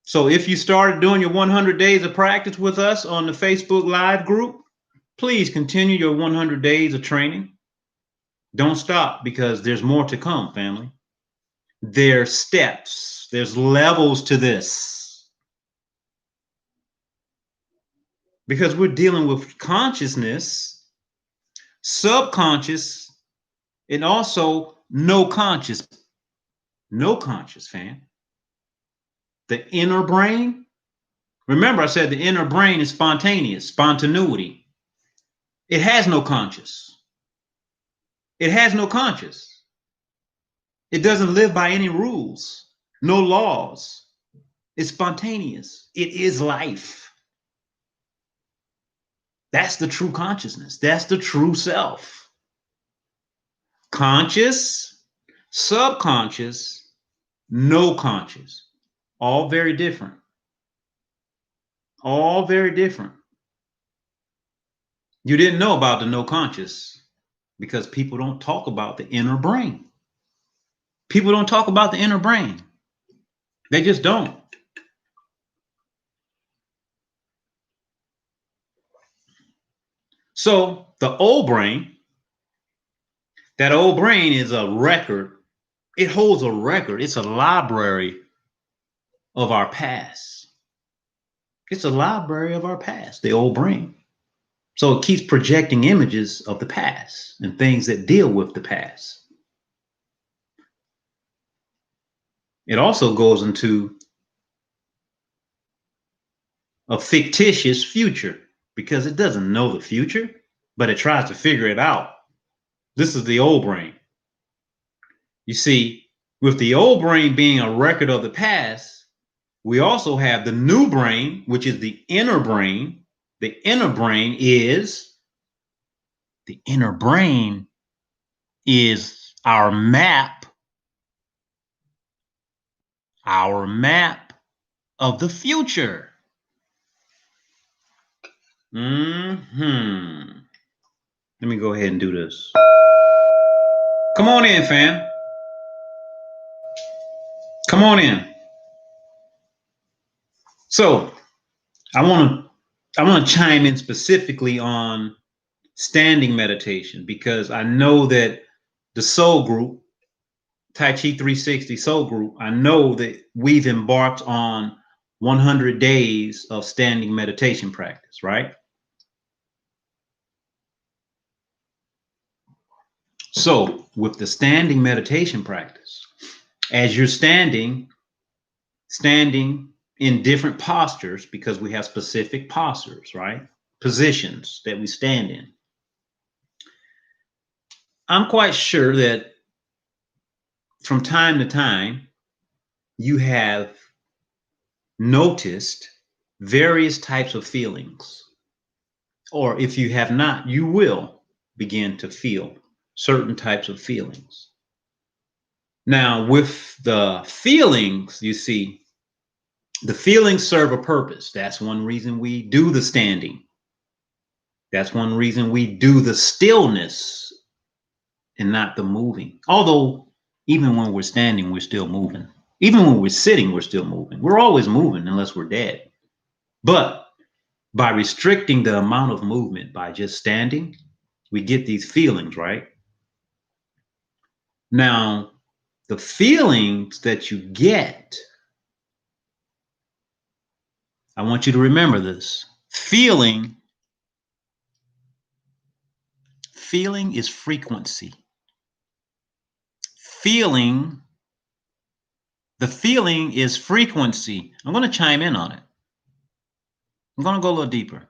So if you started doing your 100 days of practice with us on the Facebook Live group, please continue your 100 days of training. Don't stop, because there's more to come, family. There's steps. There's levels to this. Because we're dealing with consciousness, subconscious, and also no conscious. No conscious, fam. The inner brain. Remember, I said the inner brain is spontaneous, spontaneity. It has no conscious. It has no conscious. It doesn't live by any rules, no laws. It's spontaneous. It is life. That's the true consciousness. That's the true self. Conscious, subconscious, no conscious. All very different. All very different. You didn't know about the no conscious because people don't talk about the inner brain. People don't talk about the inner brain. They just don't. So the old brain, that old brain is a record. It holds a record. It's a library of our past. It's a library of our past, the old brain. So it keeps projecting images of the past and things that deal with the past. It also goes into a fictitious future because it doesn't know the future, but it tries to figure it out. This is the old brain. You see, with the old brain being a record of the past, we also have the new brain, which is the inner brain. The inner brain is our map of the future. Let me go ahead and do this. Come on in, fam. Come on in. So I want to chime in specifically on standing meditation, because I know that the soul group, Tai Chi 360 soul group, I know that we've embarked on 100 days of standing meditation practice, right? So with the standing meditation practice, as you're standing in different postures, because we have specific postures, right? Positions that we stand in. I'm quite sure that from time to time, you have noticed various types of feelings. Or if you have not, you will begin to feel certain types of feelings. Now, with the feelings, you see, the feelings serve a purpose. That's one reason we do the standing. That's one reason we do the stillness and not the moving. Although, even when we're standing, we're still moving. Even when we're sitting, we're still moving. We're always moving unless we're dead. But by restricting the amount of movement, by just standing, we get these feelings, right? Now, The feelings that you get, I want you to remember this. Feeling is frequency. The feeling is frequency. I'm going to chime in on it. I'm going to go a little deeper.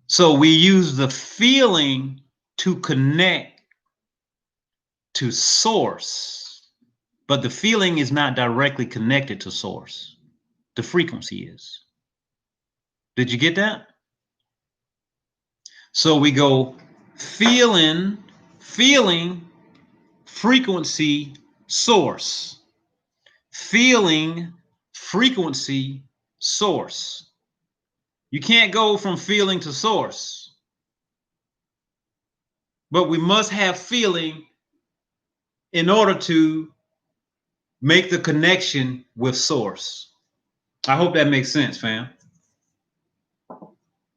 So we use the feeling to connect to source, but the feeling is not directly connected to source. The frequency is. Did you get that? So we go feeling, frequency, source. Feeling, frequency, source. You can't go from feeling to source. But we must have feeling in order to make the connection with source. I hope that makes sense, fam.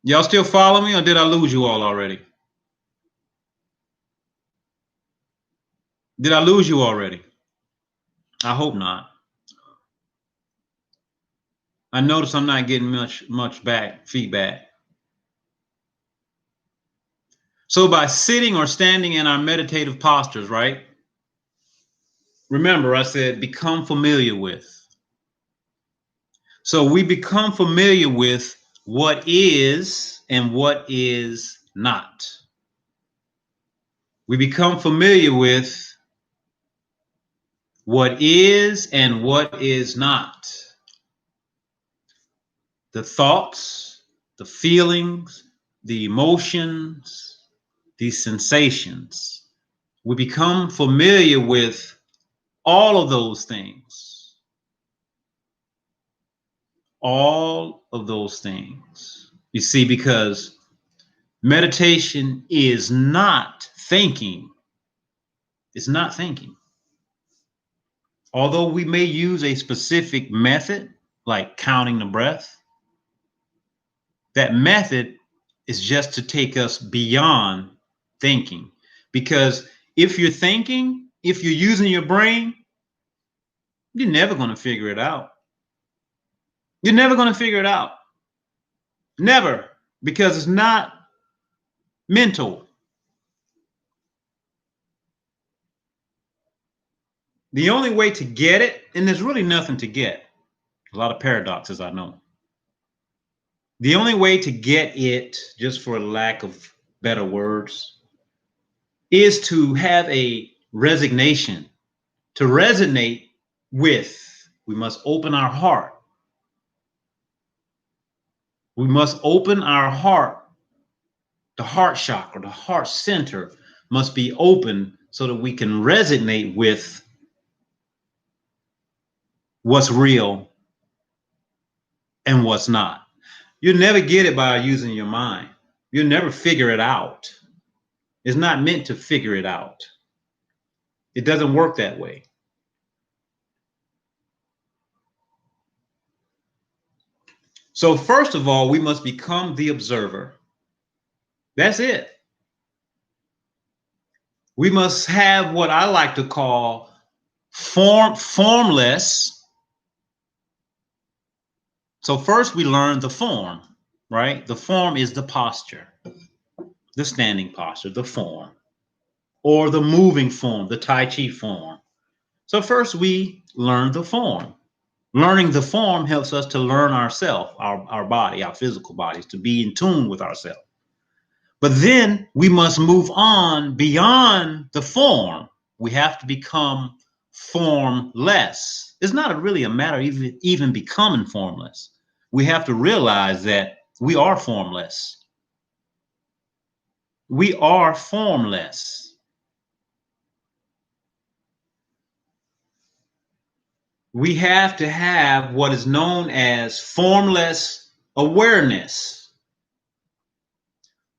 Y'all still follow me, or did I lose you all already? Did I lose you already? I hope not. I notice I'm not getting much feedback. So by sitting or standing in our meditative postures, right? Remember, I said become familiar with. So we become familiar with what is and what is not. We become familiar with what is and what is not. The thoughts, the feelings, the emotions, the sensations. We become familiar with all of those things. All of those things. You see, because meditation is not thinking. It's not thinking. Although we may use a specific method, like counting the breath, that method is just to take us beyond thinking. Because if you're thinking, if you're using your brain, you're never going to figure it out. You're never going to figure it out. Never. Because it's not mental. The only way to get it, and there's really nothing to get, a lot of paradoxes, I know. The only way to get it, just for lack of better words, is to have a resignation, to resonate with. We must open our heart. We must open our heart. The heart chakra, the heart center must be open so that we can resonate with what's real and what's not. You'll never get it by using your mind. You'll never figure it out. It's not meant to figure it out. It doesn't work that way. So first of all, we must become the observer. That's it. We must have what I like to call formless. So first we learn the form, right? The form is the posture, the standing posture, the form, or the moving form, the Tai Chi form. So first we learn the form. Learning the form helps us to learn ourselves, our body, our physical bodies, to be in tune with ourselves. But then we must move on beyond the form. We have to become formless. It's not really a matter of even becoming formless. We have to realize that we are formless. We are formless. We have to have what is known as formless awareness.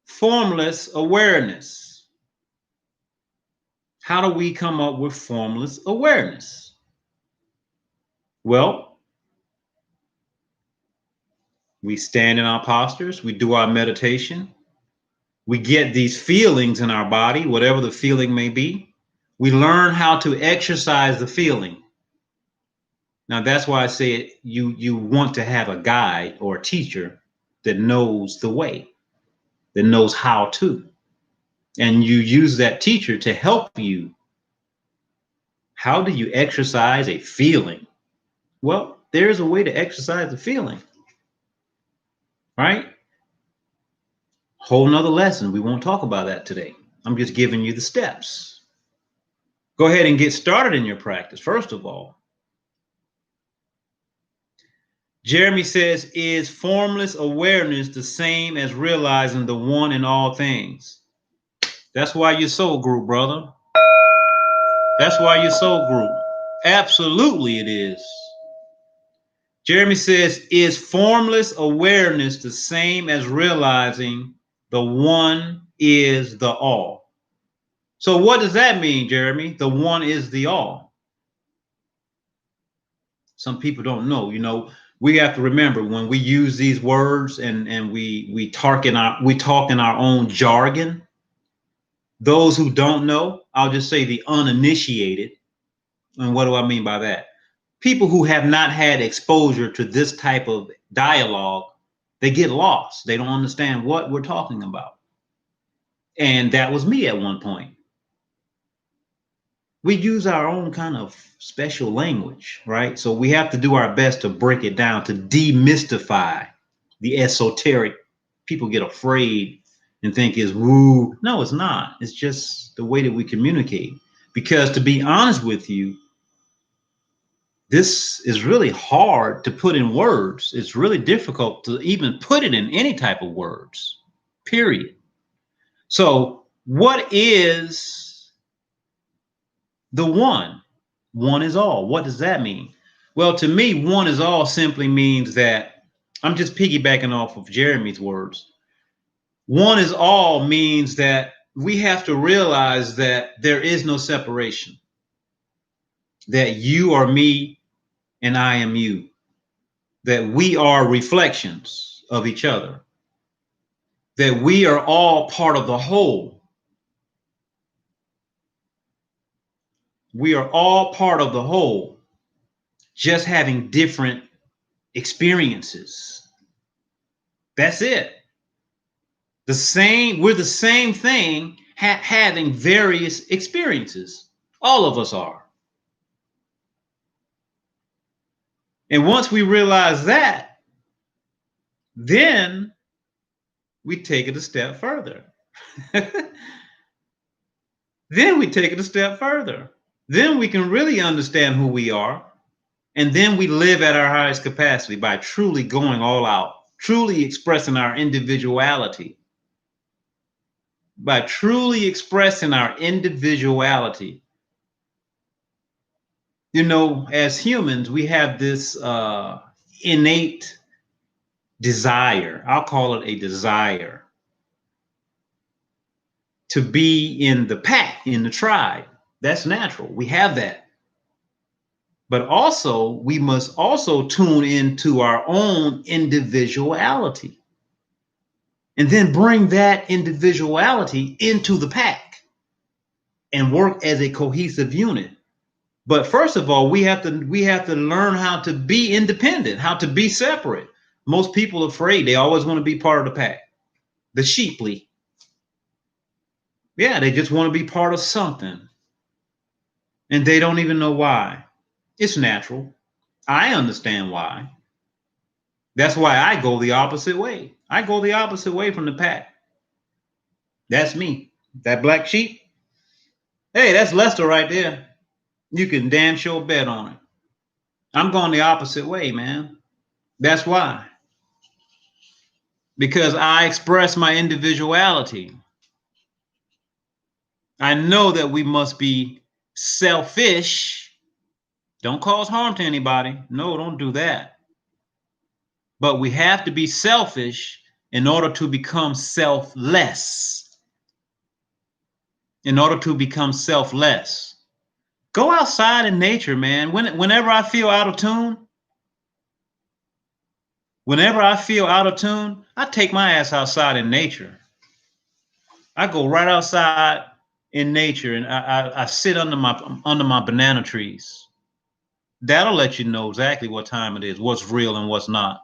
Formless awareness. How do we come up with formless awareness? Well, we stand in our postures, we do our meditation, We get these feelings in our body, whatever the feeling may be. We learn how to exercise the feeling. Now, that's why I say you want to have a guide or a teacher that knows the way, that knows how to. And you use that teacher to help you. How do you exercise a feeling? Well, there's a way to exercise the feeling, right? Whole nother lesson. We won't talk about that today. I'm just giving you the steps. Go ahead and get started in your practice, first of all. Jeremy says, is formless awareness the same as realizing the one in all things? That's why your soul group, brother. That's why your soul group. Absolutely it is. Jeremy says, is formless awareness the same as realizing the one is the all? So what does that mean, Jeremy? The one is the all. Some people don't know. You know, we have to remember when we use these words and we talk in our own jargon. Those who don't know, I'll just say the uninitiated. And what do I mean by that? People who have not had exposure to this type of dialogue, they get lost. They don't understand what we're talking about. And that was me at one point. We use our own kind of special language, right? So we have to do our best to break it down, to demystify the esoteric. People get afraid and think it's woo. No, it's not. It's just the way that we communicate. Because to be honest with you, this is really hard to put in words. It's really difficult to even put it in any type of words, period. So what is the one? One is all. What does that mean? Well, to me, one is all simply means that I'm just piggybacking off of Jeremy's words. One is all means that we have to realize that there is no separation, that you are me and I am you, that we are reflections of each other, that we are all part of the whole. We are all part of the whole, just having different experiences. That's it. We're the same thing, having various experiences. All of us are. And once we realize that, then we take it a step further. Then we take it a step further. Then we can really understand who we are. And then we live at our highest capacity by truly going all out, truly expressing our individuality. By truly expressing our individuality. You know, as humans, we have this innate desire. I'll call it a desire to be in the pack, in the tribe. That's natural. We have that. But also, we must also tune into our own individuality and then bring that individuality into the pack and work as a cohesive unit. But first of all, we have to learn how to be independent, how to be separate. Most people are afraid. They always want to be part of the pack. The sheeply. Yeah, they just want to be part of something. And they don't even know why. It's natural. I understand why. That's why I go the opposite way. I go the opposite way from the pack. That's me. That black sheep. Hey, that's Lester right there. You can damn sure bet on it. I'm going the opposite way, man. That's why. Because I express my individuality. I know that we must be selfish. Don't cause harm to anybody. No, don't do that. But we have to be selfish in order to become selfless. In order to become selfless. Go outside in nature, man. Whenever I feel out of tune, I take my ass outside in nature. I go right outside in nature and I sit under my banana trees. That'll let you know exactly what time it is, what's real and what's not.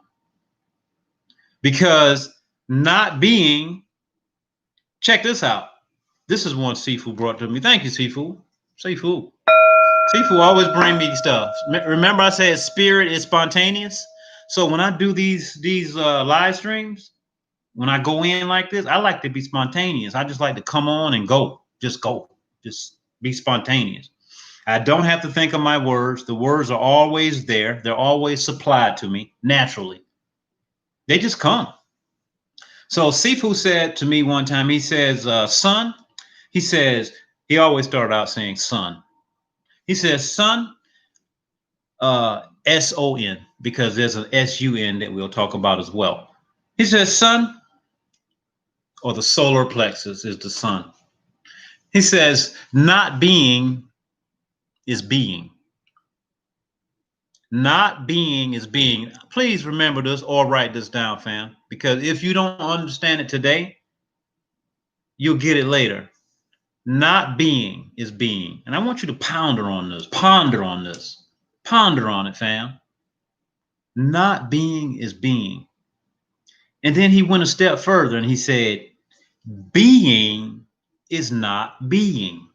Because not being, check this out. This is one Sifu brought to me. Thank you, Sifu. Sifu. Sifu always bring me stuff. Remember I said spirit is spontaneous? So when I do these live streams, when I go in like this, I like to be spontaneous. I just like to come on and go. Just go. Just be spontaneous. I don't have to think of my words. The words are always there. They're always supplied to me naturally. They just come. So Sifu said to me one time, he says, son, he says, he always started out saying son. He says, son, S-O-N, because there's an S-U-N that we'll talk about as well. He says, son, or the solar plexus is the sun. He says, not being is being. Not being is being. Please remember this or write this down, fam, because if you don't understand it today, you'll get it later. Not being is being. And I want you to ponder on this, ponder on this, ponder on it, fam. Not being is being. And then he went a step further and he said, being is not being.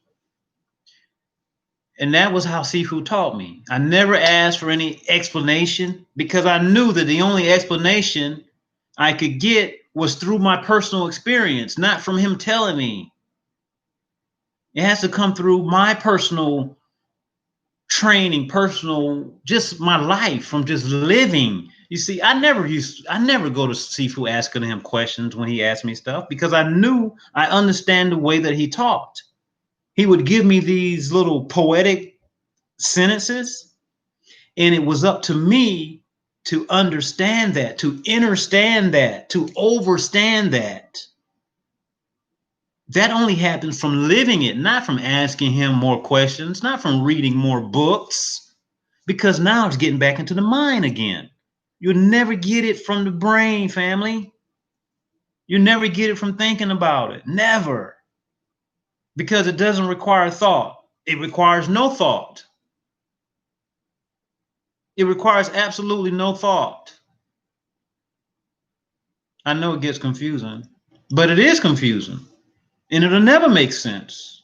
And that was how Sifu taught me. I never asked for any explanation because I knew that the only explanation I could get was through my personal experience, not from him telling me. It has to come through my personal training, personal, just my life from just living. You see, I never go to Sifu asking him questions when he asked me stuff because I knew I understand the way that he talked. He would give me these little poetic sentences, and it was up to me to understand that, to understand that, to overstand that. That only happens from living it, not from asking him more questions, not from reading more books, because now it's getting back into the mind again. You'll never get it from the brain, family. You never get it from thinking about it. Never. Because it doesn't require thought. It requires no thought. It requires absolutely no thought. I know it gets confusing, but it is confusing. And it'll never make sense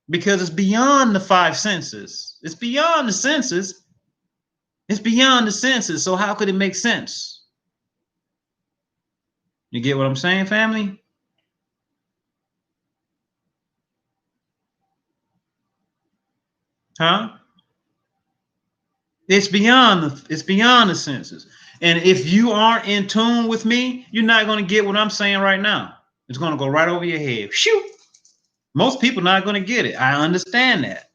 because it's beyond the five senses. It's beyond the senses. It's beyond the senses. So how could it make sense? You get what I'm saying, family? Huh? It's beyond the senses. And if you aren't in tune with me, you're not going to get what I'm saying right now. It's going to go right over your head. Shoot. Most people not going to get it. I understand that.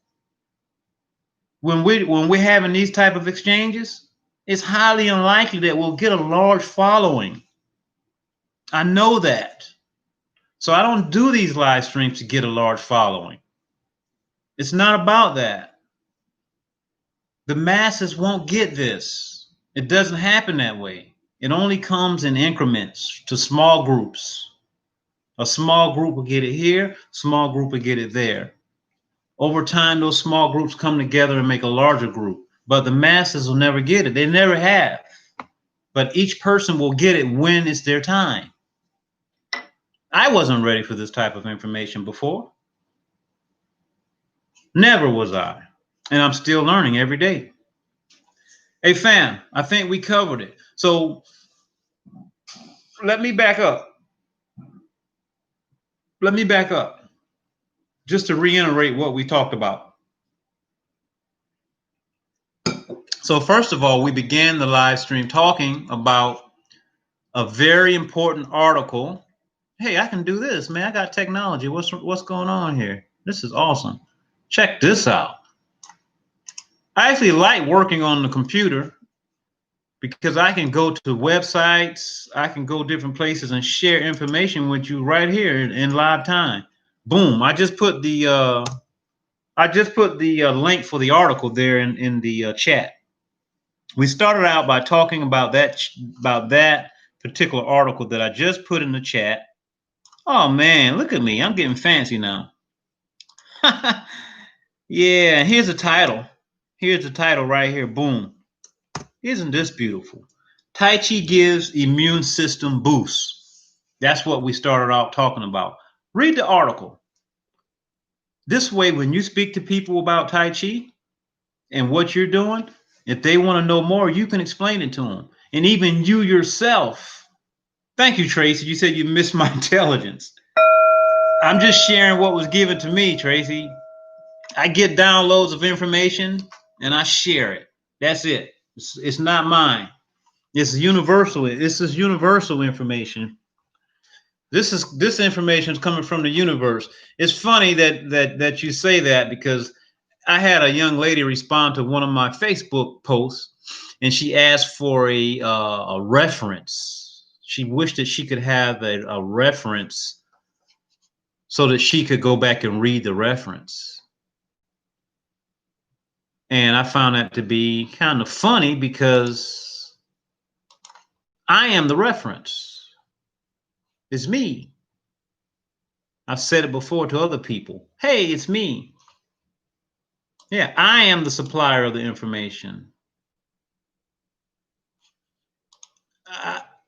When we're having these type of exchanges, it's highly unlikely that we'll get a large following. I know that. So I don't do these live streams to get a large following. It's not about that. The masses won't get this. It doesn't happen that way. It only comes in increments to small groups. A small group will get it here, small group will get it there. Over time, those small groups come together and make a larger group. But the masses will never get it. They never have. But each person will get it when it's their time. I wasn't ready for this type of information before. Never was I. And I'm still learning every day. Hey, fam, I think we covered it. So let me back up. Let me back up just to reiterate what we talked about. So first of all, we began the live stream talking about a very important article. Hey, I can do this, man. I got technology. What's going on here? This is awesome. Check this out. I actually like working on the computer because I can go to websites, I can go different places and share information with you right here in live time. Boom! I just put the link for the article there in the chat. We started out by talking about that particular article that I just put in the chat. Oh man, look at me. I'm getting fancy now. Yeah, here's the title. Here's the title right here. Boom. Isn't this beautiful? Tai Chi gives immune system boosts. That's what we started out talking about. Read the article. This way, when you speak to people about Tai Chi and what you're doing, if they want to know more, you can explain it to them. And even you yourself. Thank you, Tracy. You said you missed my intelligence. I'm just sharing what was given to me, Tracy. I get downloads of information and I share it. That's it. It's not mine. It's universal. This is universal information. This information is coming from the universe. It's funny that you say that, because I had a young lady respond to one of my Facebook posts, and she asked for a reference. She wished that she could have a reference so that she could go back and read the reference. And I found that to be kind of funny, because I am the reference. It's me. I've said it before to other people. Hey, it's me. Yeah, I am the supplier of the information.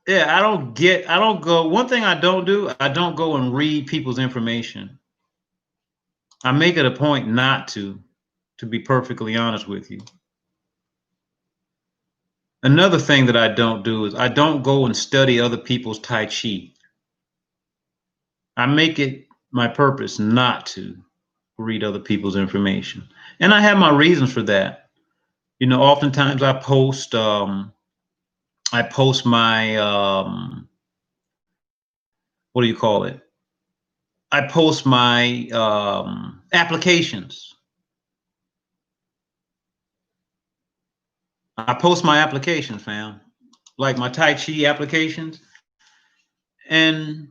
Yeah, I don't go, one thing I don't do, I don't go and read people's information. I make it a point not to be perfectly honest with you. Another thing that I don't do is I don't go and study other people's Tai Chi. I make it my purpose not to read other people's information. And I have my reasons for that. You know, oftentimes I post my what do you call it? I post my applications. I post my applications, fam, like my Tai Chi applications. And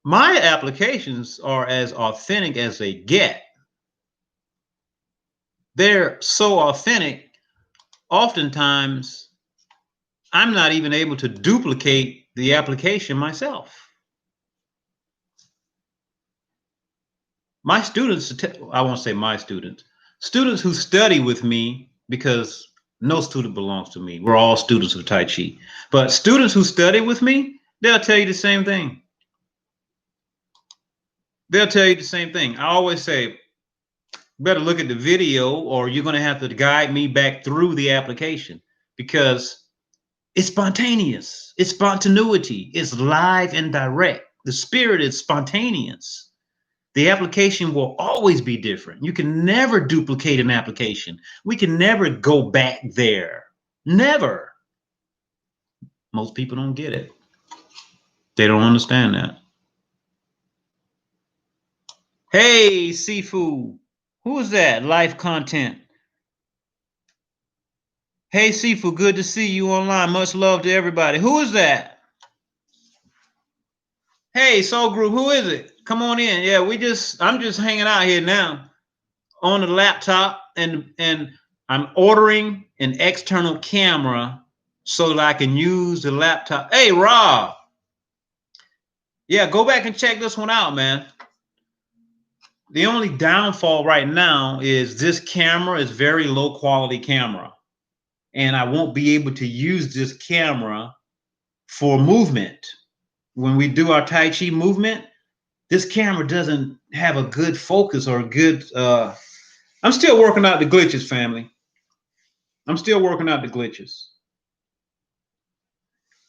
my applications are as authentic as they get. They're so authentic, oftentimes I'm not even able to duplicate the application myself. My students, I won't say my students who study with me, because no student belongs to me. We're all students of Tai Chi. But students who study with me, they'll tell you the same thing. They'll tell you the same thing. I always say, better look at the video, or you're going to have to guide me back through the application, because it's spontaneous. It's spontaneity. It's live and direct. The spirit is spontaneous. The application will always be different. You can never duplicate an application. We can never go back there. Never. Most people don't get it. They don't understand that. Hey, Seafood. Who is that? Life content. Hey, Seafood. Good to see you online. Much love to everybody. Who is that? Hey, Soul Group. Who is it? Come on in. Yeah, I'm just hanging out here now on the laptop, and I'm ordering an external camera so that I can use the laptop. Hey, Rob. Yeah, go back and check this one out, man. The only downfall right now is this camera is very low quality camera, and I won't be able to use this camera for movement. When we do our Tai Chi movement, this camera doesn't have a good focus or a good, I'm still working out the glitches, family. I'm still working out the glitches.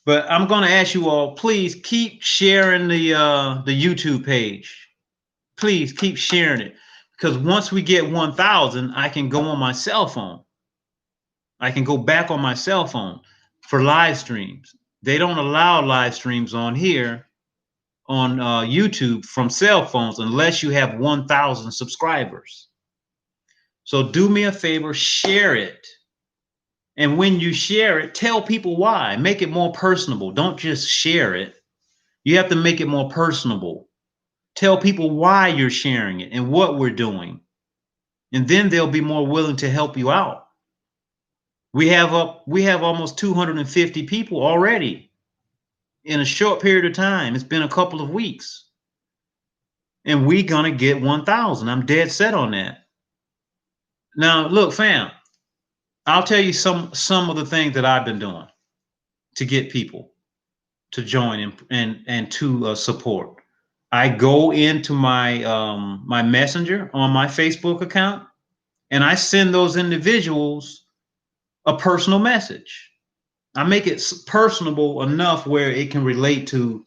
But I'm going to ask you all, please keep sharing the YouTube page. Please keep sharing it, because once we get 1,000, I can go on my cell phone. I can go back on my cell phone for live streams. They don't allow live streams on here on YouTube from cell phones unless you have 1,000 subscribers. So do me a favor, share it. And when you share it, tell people why. Make it more personable. Don't just share it. You have to make it more personable. Tell people why you're sharing it and what we're doing. And then they'll be more willing to help you out. We have almost 250 people already in a short period of time. It's been a couple of weeks. and we gonna get 1,000. I'm dead set on that. Now, look, fam, I'll tell you some of the things that I've been doing to get people to join and to support. I go into my messenger on my Facebook account, and I send those individuals a personal message. I make it personable enough where it can relate to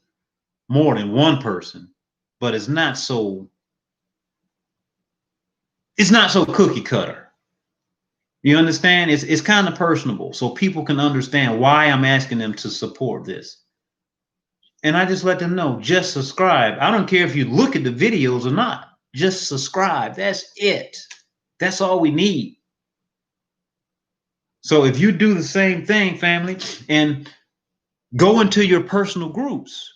more than one person, but it's not so cookie cutter. You understand? It's kind of personable, so people can understand why I'm asking them to support this. And I just let them know, just subscribe. I don't care if you look at the videos or not. Just subscribe. That's it. That's all we need. So if you do the same thing, family, and go into your personal groups.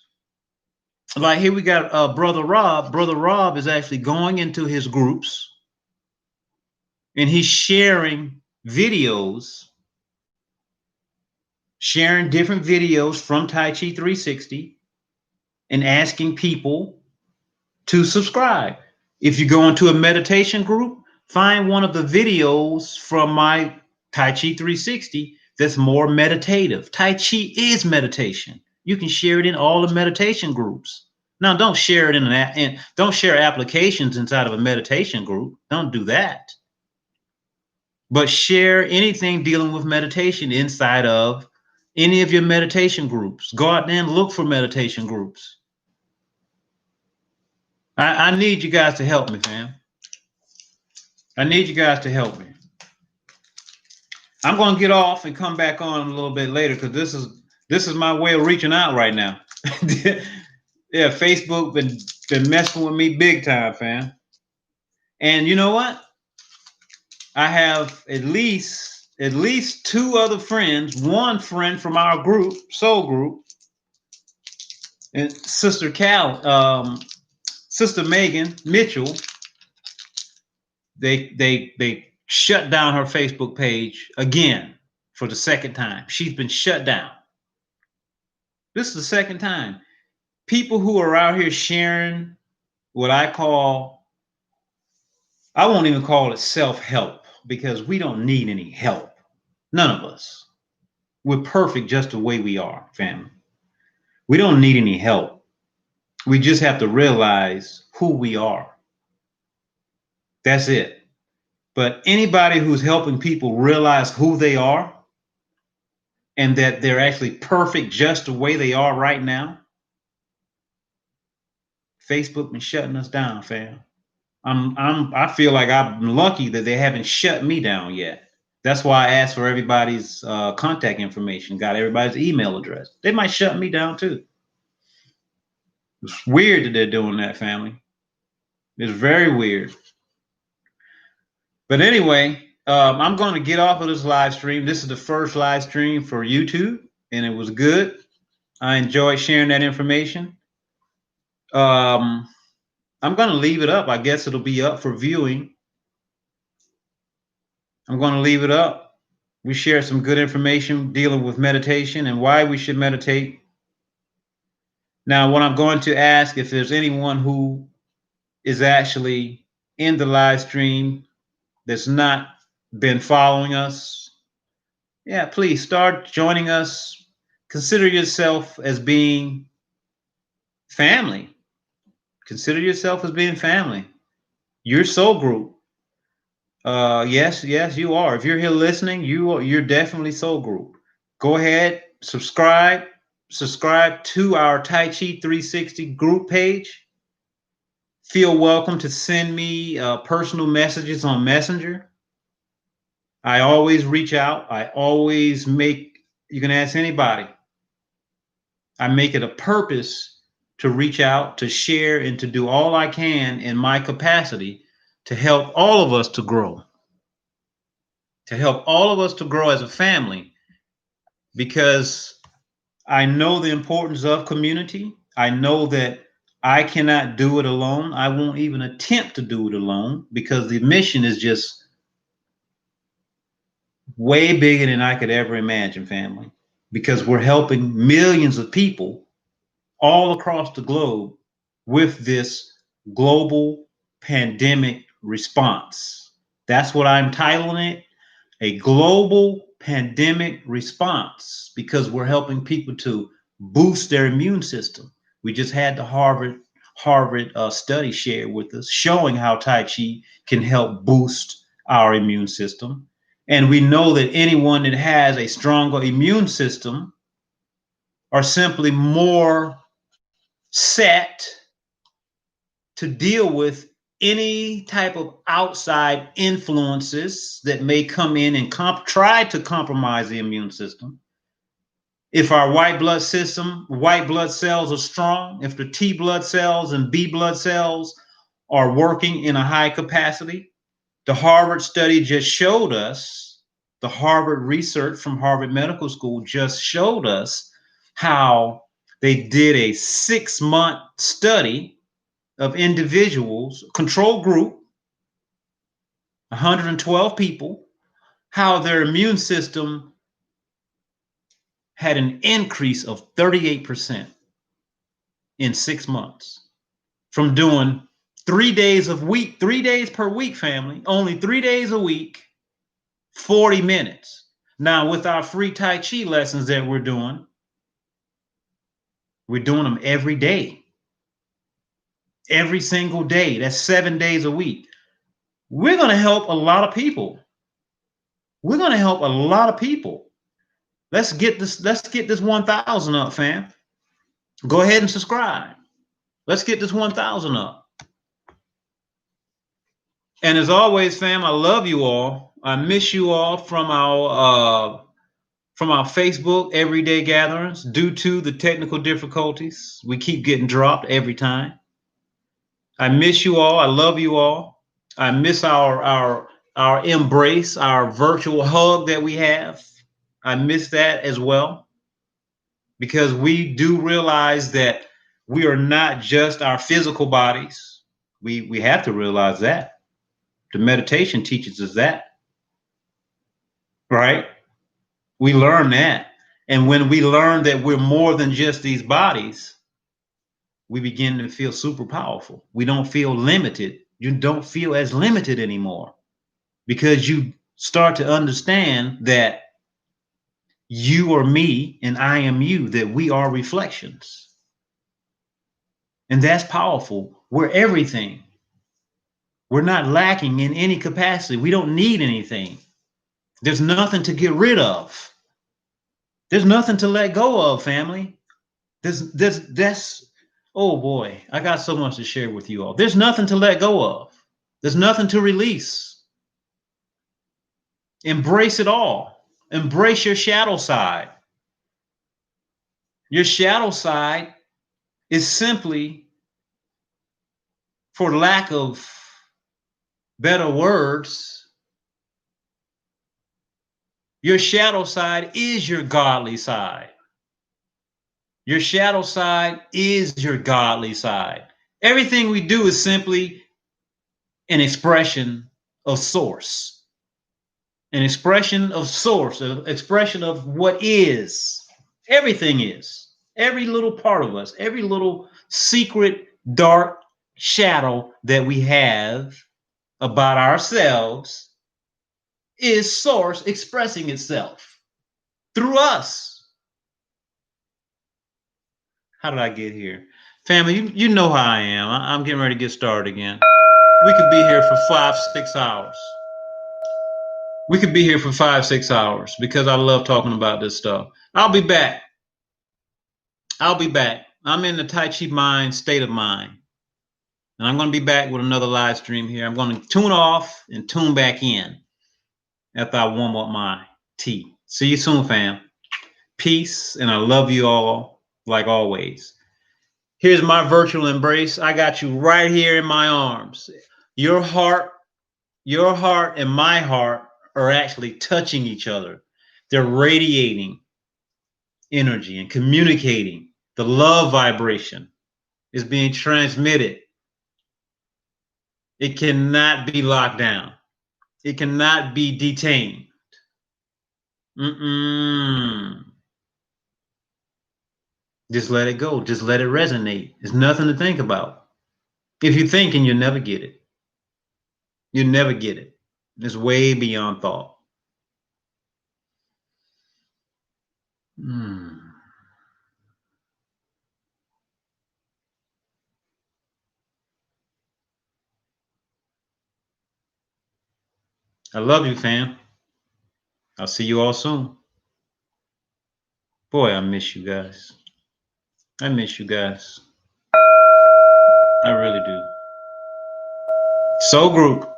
Like here we got Brother Rob. Brother Rob is actually going into his groups and he's sharing videos, sharing different videos from Tai Chi 360 and asking people to subscribe. If you go into a meditation group, find one of the videos from my Tai Chi 360 that's more meditative. Tai Chi is meditation. You can share it in all the meditation groups. Now, don't share it don't share applications inside of a meditation group. Don't do that. But share anything dealing with meditation inside of any of your meditation groups. Go out there and look for meditation groups. I need you guys to help me, fam. I need you guys to help me. I'm going to get off and come back on a little bit later because this is my way of reaching out right now. Yeah, Facebook been messing with me big time, fam. And you know what? I have at least two other friends. One friend from our group, soul group, and Sister Sister Megan Mitchell. They shut down her Facebook page again for the second time. She's been shut down. This is the second time. People who are out here sharing what I won't even call it self-help because we don't need any help. None of us. We're perfect just the way we are, family. We don't need any help. We just have to realize who we are. That's it. But anybody who's helping people realize who they are and that they're actually perfect just the way they are right now, Facebook been shutting us down, fam. I feel like I'm lucky that they haven't shut me down yet. That's why I asked for everybody's contact information, got everybody's email address. They might shut me down too. It's weird that they're doing that, family. It's very weird. But anyway, I'm going to get off of this live stream. This is the first live stream for YouTube, and it was good. I enjoyed sharing that information. I'm going to leave it up. I guess it'll be up for viewing. I'm going to leave it up. We share some good information dealing with meditation and why we should meditate. Now, what I'm going to ask, if there's anyone who is actually in the live stream that's not been following us, yeah, please start joining us. Consider yourself as being family. Consider yourself as being family. Your soul group. Yes, you are. If you're here listening, you're definitely soul group. Go ahead, subscribe to our Tai Chi 360 group page. Feel welcome to send me personal messages on Messenger. I always reach out. You can ask anybody. I make it a purpose to reach out, to share, and to do all I can in my capacity to help all of us to grow. To help all of us to grow as a family, because I know the importance of community. I know that I cannot do it alone. I won't even attempt to do it alone because the mission is just way bigger than I could ever imagine, family, because we're helping millions of people all across the globe with this Global Pandemic Response. That's what I'm titling it, a global pandemic response, because we're helping people to boost their immune system. We just had the Harvard study shared with us showing how Tai Chi can help boost our immune system. And we know that anyone that has a stronger immune system are simply more set to deal with any type of outside influences that may come in and try to compromise the immune system. If our white blood cells are strong, if the T blood cells and B blood cells are working in a high capacity, the Harvard study just showed us, the Harvard research from Harvard Medical School just showed us how they did a 6-month study of individuals, control group, 112 people, how their immune system had an increase of 38% in 6 months from doing 3 days a week, 3 days per week, family, only 3 days a week, 40 minutes. Now, with our free Tai Chi lessons that we're doing them every day, every single day. That's 7 days a week. We're going to help a lot of people. We're going to help a lot of people. Let's get this 1,000 up, fam. Go ahead and subscribe. Let's get this 1,000 up. And as always, fam, I love you all. I miss you all from our Facebook everyday gatherings. Due to the technical difficulties, we keep getting dropped every time. I miss you all. I love you all. I miss our embrace, our virtual hug that we have. I miss that as well, because we do realize that we are not just our physical bodies. We have to realize that. The meditation teaches us that, right? We learn that. And when we learn that we're more than just these bodies, we begin to feel super powerful. We don't feel limited. You don't feel as limited anymore, because you start to understand that you are me and I am you, that we are reflections. And that's powerful. We're everything. We're not lacking in any capacity. We don't need anything. There's nothing to get rid of. There's nothing to let go of, family. Oh boy, I got so much to share with you all. There's nothing to let go of. There's nothing to release. Embrace it all. Embrace your shadow side. Your shadow side is simply, for lack of better words, your shadow side is your godly side. Your shadow side is your godly side. Everything we do is simply an expression of source, an expression of source, an expression of what is. Everything is. Every little part of us, every little secret, dark shadow that we have about ourselves is source expressing itself through us. How did I get here? Family, you know how I am. I'm getting ready to get started again. We could be here for 5-6 hours. We could be here for 5-6 hours, because I love talking about this stuff. I'll be back. I'm in the Tai Chi mind state of mind. And I'm going to be back with another live stream here. I'm going to tune off and tune back in after I warm up my tea. See you soon, fam. Peace, and I love you all like always. Here's my virtual embrace. I got you right here in my arms. Your heart and my heart are actually touching each other. They're radiating energy and communicating. The love vibration is being transmitted. It cannot be locked down. It cannot be detained. Just let it go. Just let it resonate. There's nothing to think about. If you're thinking, you'll never get it. You'll never get it. It's way beyond thought. I love you, fam. I'll see you all soon. Boy, I miss you guys. I miss you guys. I really do. Soul Group.